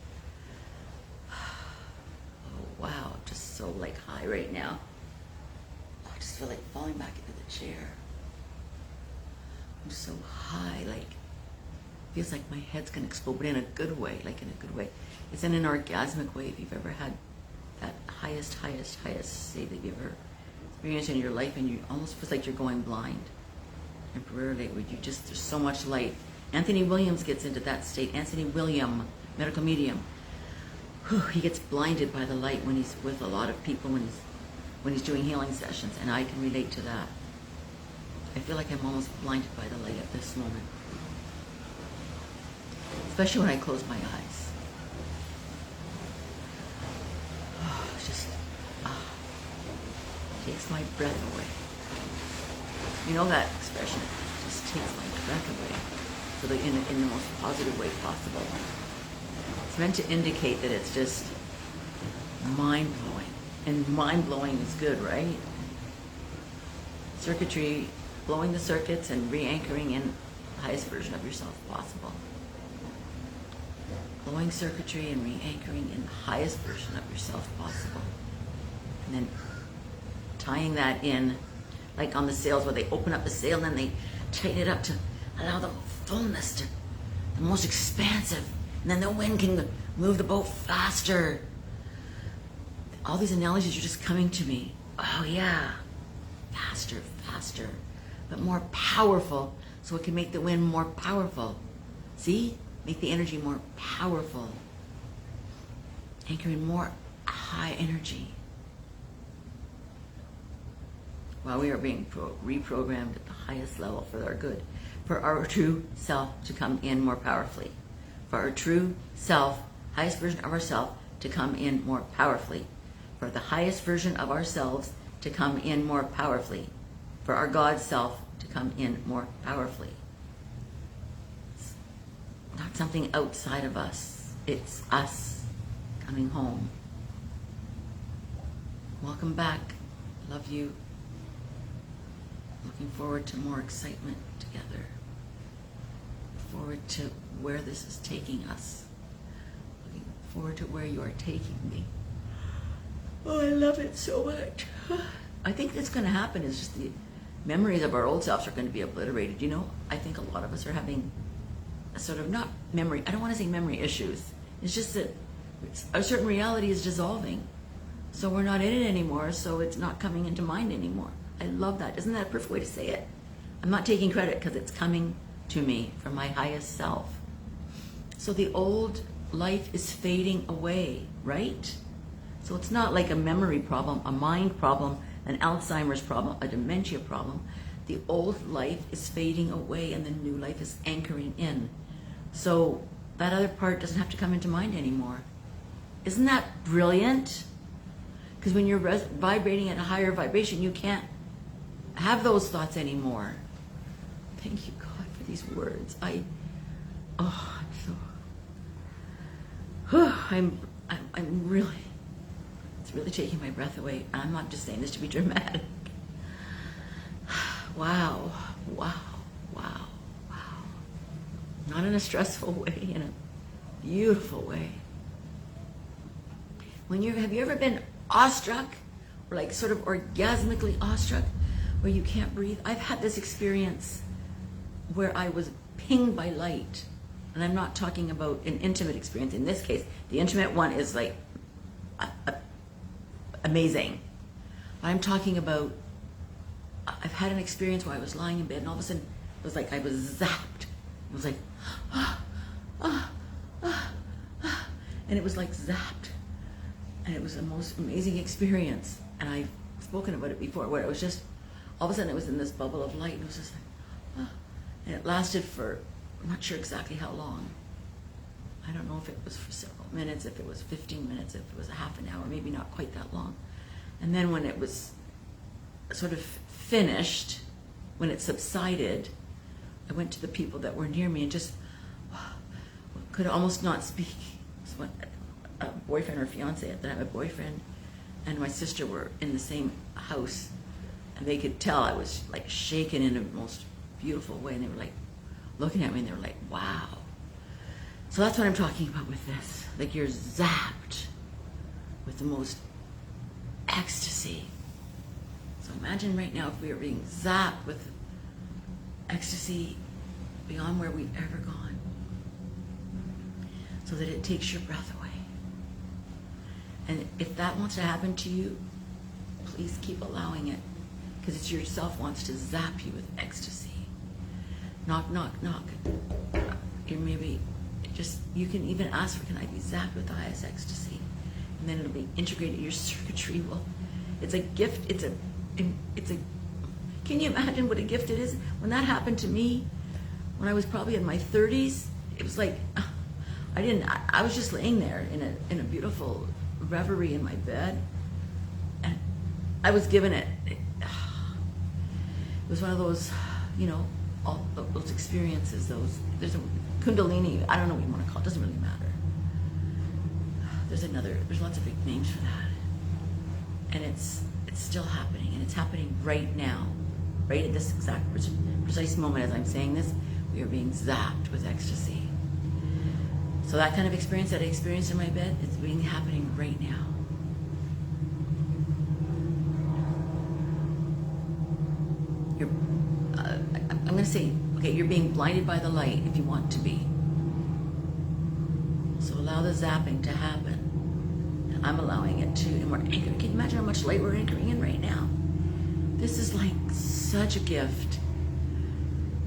[SPEAKER 1] Oh wow, I'm just so like high right now. Oh, I just feel like falling back into the chair. I'm so high, like feels like my head's gonna explode, but in a good way, like in a good way. It's in an orgasmic way. If you've ever had that highest state that you've ever experienced in your life, and you almost feels like you're going blind temporarily, where you just, there's so much light. Anthony Williams gets into that state. Anthony William, medical medium. Whew, he gets blinded by the light when he's with a lot of people, when he's doing healing sessions, and I can relate to that. I feel like I'm almost blinded by the light at this moment. Especially when I close my eyes. Oh, it just takes my breath away. You know that expression? It just takes my breath away. So that in the most positive way possible. It's meant to indicate that it's just mind-blowing. And mind-blowing is good, right? Circuitry, blowing the circuits and re-anchoring in the highest version of yourself possible. Blowing circuitry and re-anchoring in the highest version of yourself possible. And then tying that in, like on the sails where they open up the sail and then they tighten it up to allow the fullness to the most expansive, and then the wind can move the boat faster. All these analogies are just coming to me Oh yeah, faster, faster, but more powerful, so it can make the wind more powerful. See? Make the energy more powerful. Anchoring more high energy. While we are being reprogrammed at the highest level for our good. For our true self to come in more powerfully. For our true self, highest version of ourself, to come in more powerfully. For the highest version of ourselves to come in more powerfully. For our God self to come in more powerfully. It's not something outside of us. It's us coming home. Welcome back. Love you. Looking forward to more excitement together. Forward to where this is taking us. Looking forward to where you are taking me. Oh, I love it so much. I think that's going to happen is just the memories of our old selves are going to be obliterated. You know, I think a lot of us are having a sort of, not memory, I don't want to say memory issues. It's just that a certain reality is dissolving. So we're not in it anymore, so it's not coming into mind anymore. I love that. Isn't that a perfect way to say it? I'm not taking credit because it's coming to me from my highest self. So the old life is fading away, right? So it's not like a memory problem, a mind problem, an Alzheimer's problem, a dementia problem. The old life is fading away and the new life is anchoring in. So that other part doesn't have to come into mind anymore. Isn't that brilliant? Because when you're vibrating at a higher vibration, you can't have those thoughts anymore. Thank you, God, for these words. I'm really, it's really taking my breath away. I'm not just saying this to be dramatic. Wow, wow, wow, wow. Not in a stressful way, in a beautiful way. Have you ever been awestruck, or like sort of orgasmically awestruck, where you can't breathe? I've had this experience where I was pinged by light, and I'm not talking about an intimate experience. In this case, the intimate one is like amazing. I'm talking about, I've had an experience where I was lying in bed and all of a sudden it was like I was zapped. It was like, and it was like zapped. And it was the most amazing experience. And I've spoken about it before, where it was just, all of a sudden it was in this bubble of light, and it was just like, and it lasted for, I'm not sure exactly how long. I don't know if it was for several minutes, if it was 15 minutes, if it was a half an hour, maybe not quite that long. And then when it was sort of finished, when it subsided, I went to the people that were near me and just could almost not speak. So a boyfriend or fiance at the time, a boyfriend and my sister were in the same house, and they could tell I was like shaken in the most beautiful way, and they were like looking at me and they were like, wow. So that's what I'm talking about with this. Like you're zapped with the most ecstasy. So imagine right now if we were being zapped with ecstasy beyond where we've ever gone, so that it takes your breath away. And if that wants to happen to you, please keep allowing it, because it's yourself wants to zap you with ecstasy. Knock, knock, knock. You can even ask for, can I be zapped with the highest ecstasy? And then it'll be integrated. Your circuitry will, it's a gift. Can you imagine what a gift it is? When that happened to me, when I was probably in my 30s, it was like, I was just laying there in a beautiful reverie in my bed, and I was given it. It was one of those, all those experiences, there's a Kundalini, I don't know what you want to call it, doesn't really matter. There's lots of big names for that. And it's still happening, and it's happening right now. Right at this exact precise moment as I'm saying this, we are being zapped with ecstasy. So that kind of experience that I experienced in my bed, it's happening right now. I'm going to say, okay, you're being blinded by the light if you want to be. So allow the zapping to happen. And I'm allowing it to, and we're anchoring. Can you imagine how much light we're anchoring in right now? This is like such a gift.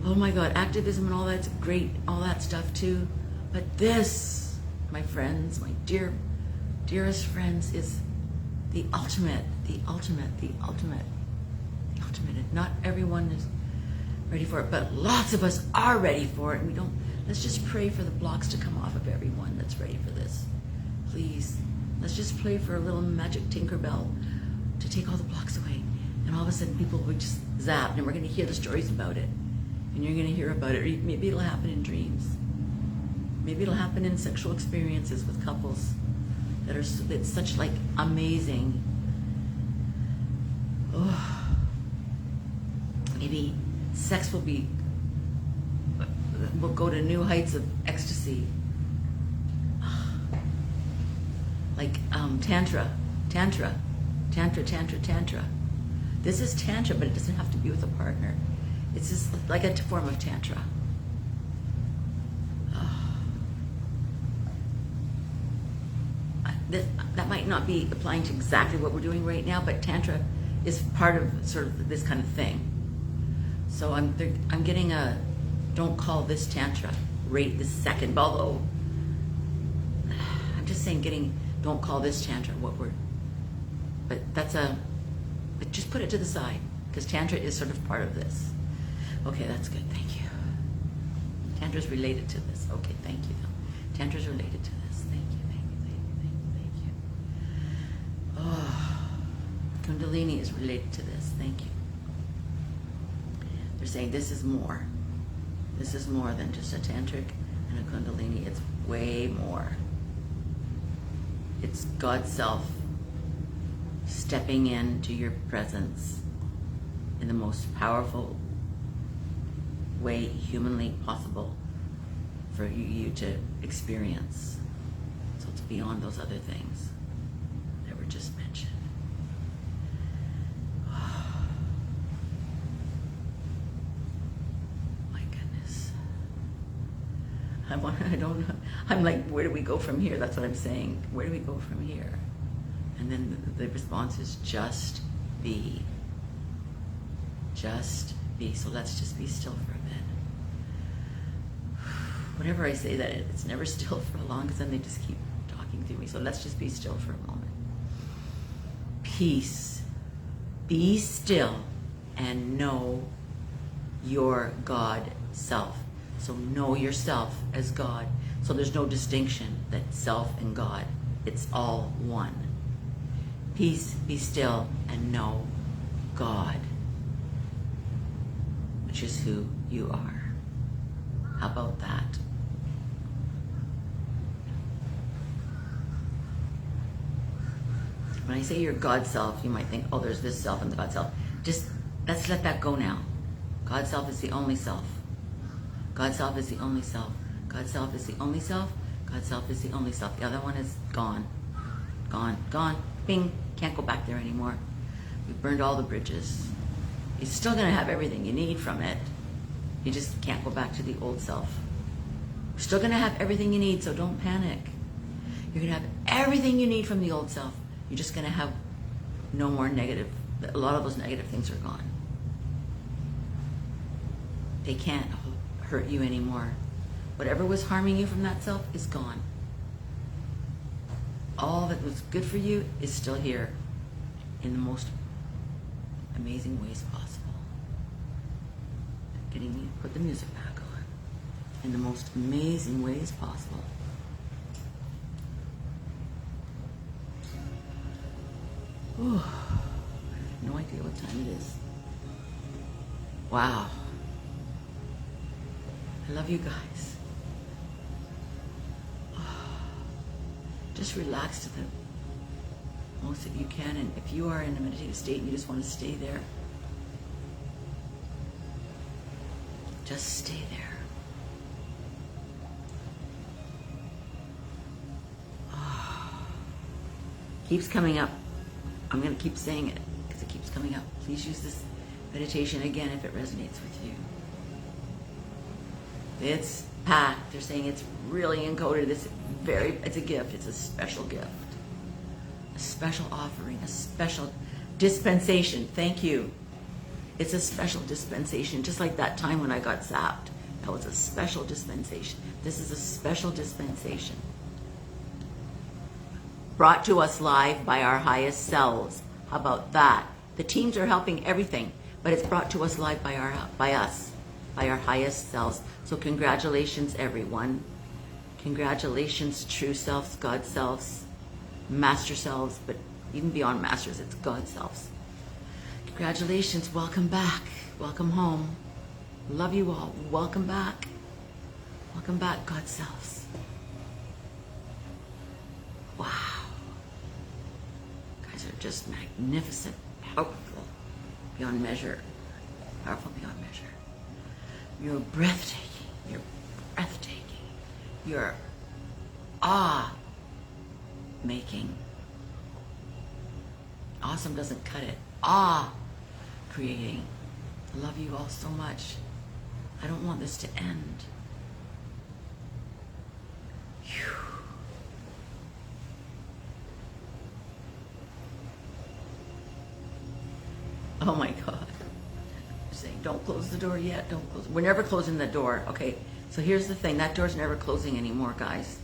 [SPEAKER 1] Oh my God, activism and all that's great, all that stuff too. But this, my friends, my dearest friends, is the ultimate, the ultimate, the ultimate, the ultimate. And not everyone is ready for it, but lots of us are ready for it. And we don't, let's just pray for the blocks to come off of everyone that's ready for this. Please, let's just pray for a little magic Tinkerbell to take all the blocks away. And all of a sudden people will just zap, and we're going to hear the stories about it. And you're going to hear about it. Or maybe it'll happen in dreams. Maybe it'll happen in sexual experiences with couples that are, it's such like amazing. Oh. Maybe sex will go to new heights of ecstasy. Like tantra. This is tantra, but it doesn't have to be with a partner. It's just like a form of tantra. That might not be applying to exactly what we're doing right now, but tantra is part of sort of this kind of thing. So I'm getting a, don't call this tantra, rate this second, although I'm just saying don't call this tantra but but just put it to the side, because tantra is sort of part of this. Okay, that's good, thank you. Tantra is related to this. Okay, thank you. Tantra is related to this. Thank you. Oh, Kundalini is related to this. Thank you. They're saying this is more. This is more than just a tantric and a Kundalini. It's way more. It's God's self stepping into your presence in the most powerful way humanly possible for you to experience. So it's beyond those other things that were just mentioned. Oh, my goodness. I don't know. I'm like, where do we go from here? That's what I'm saying. Where do we go from here? And then the response is just be. Just be. So let's just be still for a bit. Whenever I say that, it's never still for long, because then they just keep talking through me. So let's just be still for a moment. Peace. Be still and know your God self. So know yourself as God. So there's no distinction that self and God. It's all one. Peace, be still, and know God, which is who you are. How about that? When I say your God self, you might think, oh, there's this self and the God self. Just, let's let that go now. God self is the only self. God self is the only self. God self is the only self. God self is the only self. The other one is gone. Gone. Gone. Bing. Can't go back there anymore. We've burned all the bridges. You're still going to have everything you need from it. You just can't go back to the old self. You're still going to have everything you need, so don't panic. You're going to have everything you need from the old self. You're just going to have no more negative. A lot of those negative things are gone. They can't hurt you anymore. Whatever was harming you from that self is gone. All that was good for you is still here in the most amazing ways possible. Put the music back on. In the most amazing ways possible. Ooh, I have no idea what time it is. Wow. I love you guys. Just relax to the most that you can, and if you are in a meditative state and you just want to stay there, just stay there. Oh. Keeps coming up. I'm going to keep saying it because it keeps coming up. Please use this meditation again if it resonates with you. It's packed. They're saying it's really encoded. It's a gift. It's a special gift. A special offering, a special dispensation. Thank you. It's a special dispensation, just like that time when I got zapped. That was a special dispensation. This is a special dispensation. Brought to us live by our highest selves. How about that? The teams are helping everything, but it's brought to us live by our highest selves. So congratulations, everyone. Congratulations, true selves, God selves, master selves, but even beyond masters, it's God selves. Congratulations, welcome back, welcome home. Love you all, welcome back. Welcome back, God selves. Wow. You guys are just magnificent, powerful, beyond measure. Powerful beyond measure. You're breathtaking, you're breathtaking. You're awe-making. Awesome doesn't cut it. Awe-creating. I love you all so much. I don't want this to end. Whew. Oh my God. I'm saying, don't close the door yet. Don't close. We're never closing the door. Okay. So here's the thing. That door's never closing anymore, guys.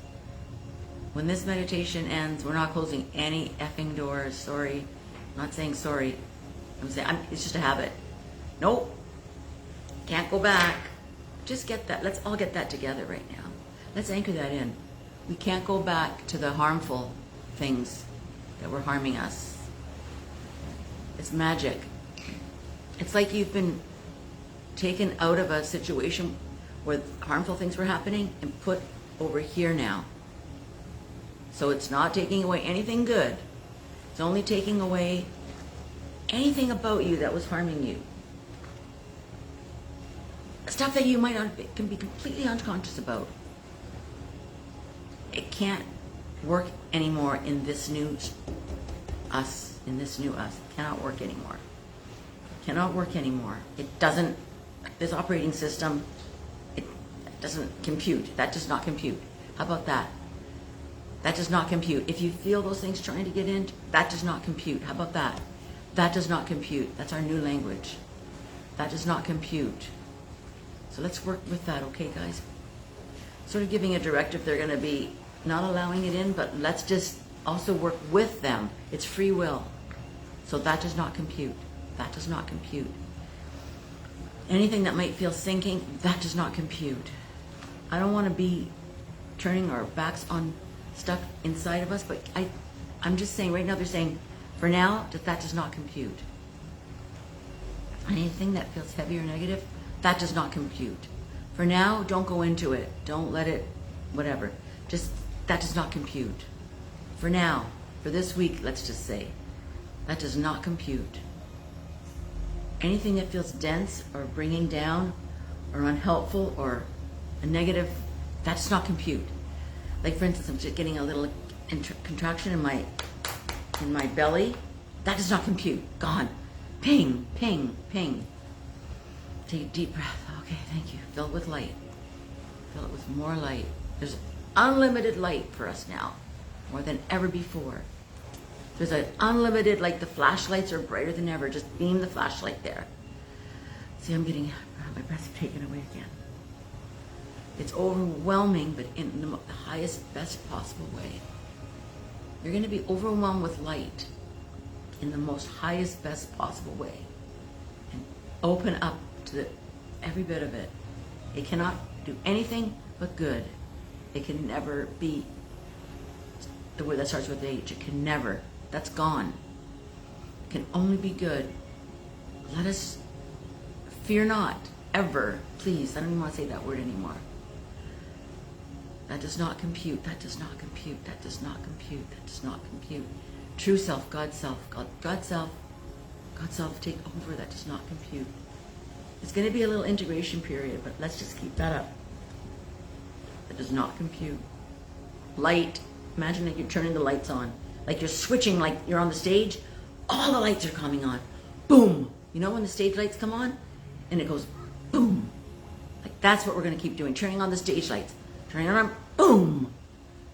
[SPEAKER 1] When this meditation ends, we're not closing any effing doors. Sorry. I'm not saying sorry. I'm saying it's just a habit. Nope. Can't go back. Just get that. Let's all get that together right now. Let's anchor that in. We can't go back to the harmful things that were harming us. It's magic. It's like you've been taken out of a situation where harmful things were happening and put over here now. So it's not taking away anything good. It's only taking away anything about you that was harming you. Stuff that you might not can be completely unconscious about. It can't work anymore in this new us. In this new us. It cannot work anymore. It cannot work anymore. It doesn't, this operating system, it doesn't compute. That does not compute. How about that? That does not compute. If you feel those things trying to get in, that does not compute. How about that? That does not compute. That's our new language. That does not compute. So let's work with that, okay, guys? Sort of giving a directive, they're going to be not allowing it in, but let's just also work with them. It's free will. So that does not compute. That does not compute. Anything that might feel sinking, that does not compute. I don't want to be turning our backs on stuff inside of us, but I'm just saying right now, they're saying for now that does not compute. Anything that feels heavy or negative, that does not compute. For now, don't go into it. Don't let it, whatever. Just, that does not compute. For now, for this week, let's just say, that does not compute. Anything that feels dense or bringing down or unhelpful or a negative, that does not compute. Like for instance, I'm just getting a little contraction in my belly. That does not compute. Gone. Ping, ping, ping. Take a deep breath. Okay, thank you. Fill it with light. Fill it with more light. There's unlimited light for us now, more than ever before. There's an unlimited, like the flashlights are brighter than ever. Just beam the flashlight there. See, I'm getting my breath taken away again. It's overwhelming, but in the highest, best possible way. You're going to be overwhelmed with light in the most highest, best possible way. And open up to every bit of it. It cannot do anything but good. It can never be the word that starts with H. It can never. That's gone. It can only be good. Let us fear not, ever. Please, I don't even want to say that word anymore. That does not compute. That does not compute. That does not compute. That does not compute. True self, God self, God self, God self, take over. That does not compute. It's going to be a little integration period, but let's just keep that up. That does not compute. Light. Imagine that you're turning the lights on. Like you're switching, like you're on the stage. All the lights are coming on. Boom. You know when the stage lights come on? And it goes boom. Like that's what we're going to keep doing. Turning on the stage lights. Turning on, boom.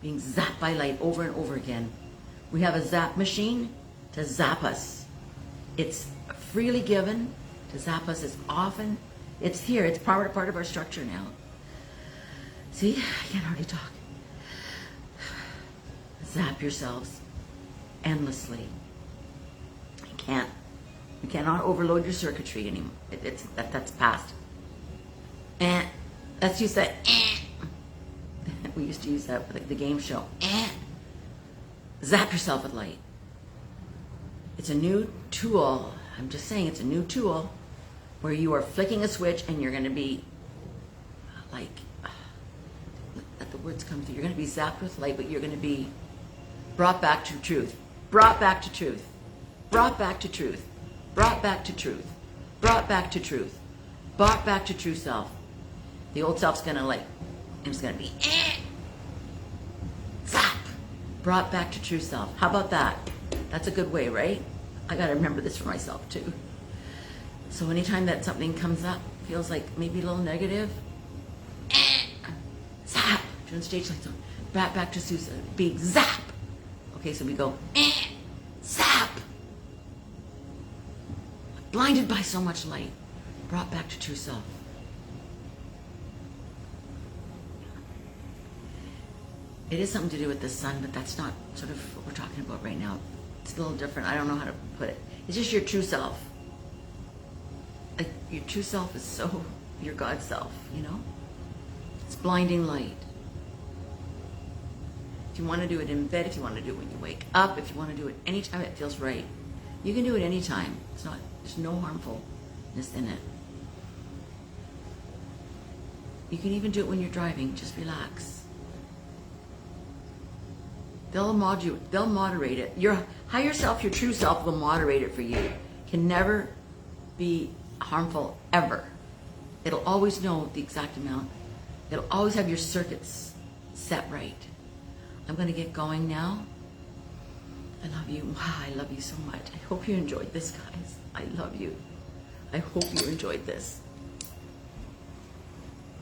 [SPEAKER 1] Being zapped by light over and over again. We have a zap machine to zap us. It's freely given to zap us as often. It's here. It's part of our structure now. See, I can hardly talk. Zap yourselves endlessly. You cannot overload your circuitry anymore. That's past. And let's use that. We used to use that for the game show. Zap yourself with light. It's a new tool. I'm just saying, it's a new tool where you are flicking a switch and you're going to be like, let the words come through. You're going to be zapped with light, but you're going to be brought back to truth. Brought back to truth. Brought back to truth. Brought back to truth. Brought back to truth. Brought back to true self. The old self's going to it's going to be zap. Brought back to true self. How about that? That's a good way, right? I got to remember this for myself too. So anytime that something comes up, feels like maybe a little negative, zap. Turn stage lights on. Back to Susa. Big zap. Okay, so we go zap. Blinded by so much light, brought back to true self. It is something to do with the sun, but that's not sort of what we're talking about right now. It's a little different. I don't know how to put it. It's just your true self. Like, your true self is so your God self, you know? It's blinding light. If you want to do it in bed, if you want to do it when you wake up, if you want to do it anytime it feels right, you can do it anytime. There's no harmfulness in it. You can even do it when you're driving. Just relax. They'll moderate it. Your higher self, your true self, will moderate it for you. Can never be harmful, ever. It'll always know the exact amount. It'll always have your circuits set right. I'm going to get going now. I love you. Wow, I love you so much. I hope you enjoyed this, guys. I love you. I hope you enjoyed this.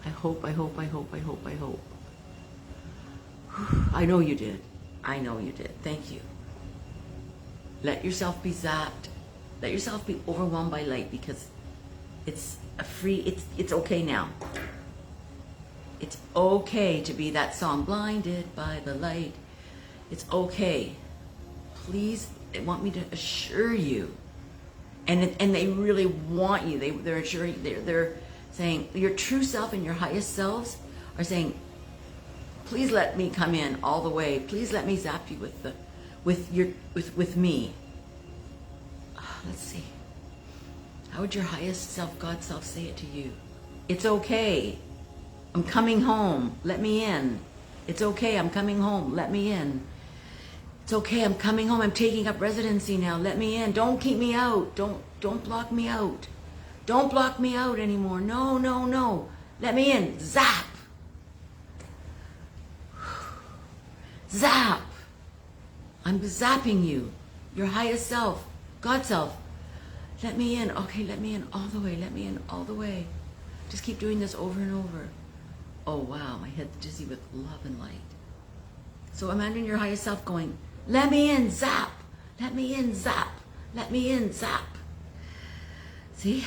[SPEAKER 1] I hope. I know you did. I know you did. Thank you. Let yourself be zapped. Let yourself be overwhelmed by light, because it's okay now. It's okay to be that song, blinded by the light. It's okay. Please, they want me to assure you. And they really want you. They're assuring, they're saying, your true self and your highest selves are saying, please let me come in all the way. Please let me zap you with me. Let's see. How would your highest self, God self, say it to you? It's okay. I'm coming home. Let me in. It's okay. I'm coming home. Let me in. It's okay. I'm coming home. I'm taking up residency now. Let me in. Don't keep me out. Don't block me out. Don't block me out anymore. No. Let me in. Zap. Zap. I'm zapping you. Your highest self. God self. Let me in. Okay, let me in all the way. Let me in all the way. Just keep doing this over and over. Oh, wow. My head's dizzy with love and light. So imagine your highest self going, let me in, zap. Let me in, zap. Let me in, zap. See?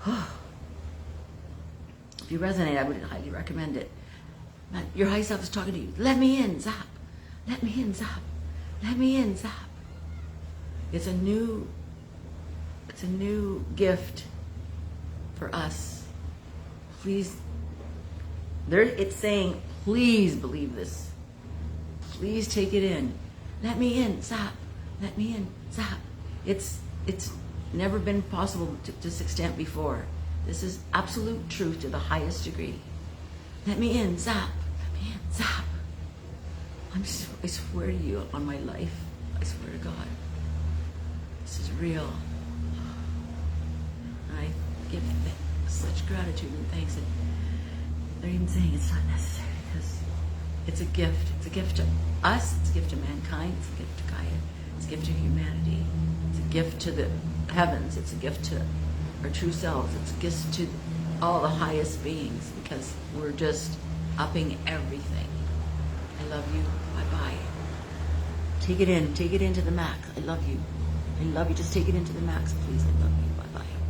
[SPEAKER 1] If you resonate, I would highly recommend it. Your high self is talking to you. Let me in, zap. Let me in, zap. Let me in, zap. It's a new gift for us. Please, it's saying, please believe this. Please take it in. Let me in, zap. Let me in, zap. It's never been possible to this extent before. This is absolute truth to the highest degree. Let me in, zap. Let me in, zap. I swear to you on my life, I swear to God, this is real. And I give such gratitude and thanks. And they're even saying it's not necessary because it's a gift. It's a gift to us. It's a gift to mankind. It's a gift to Gaia. It's a gift to humanity. It's a gift to the heavens. It's a gift to our true selves. It's a gift to all the highest beings, because we're just upping everything. I love you. Bye-bye. Take it in. Take it into the max. I love you. I love you. Just take it into the max, please. I love you.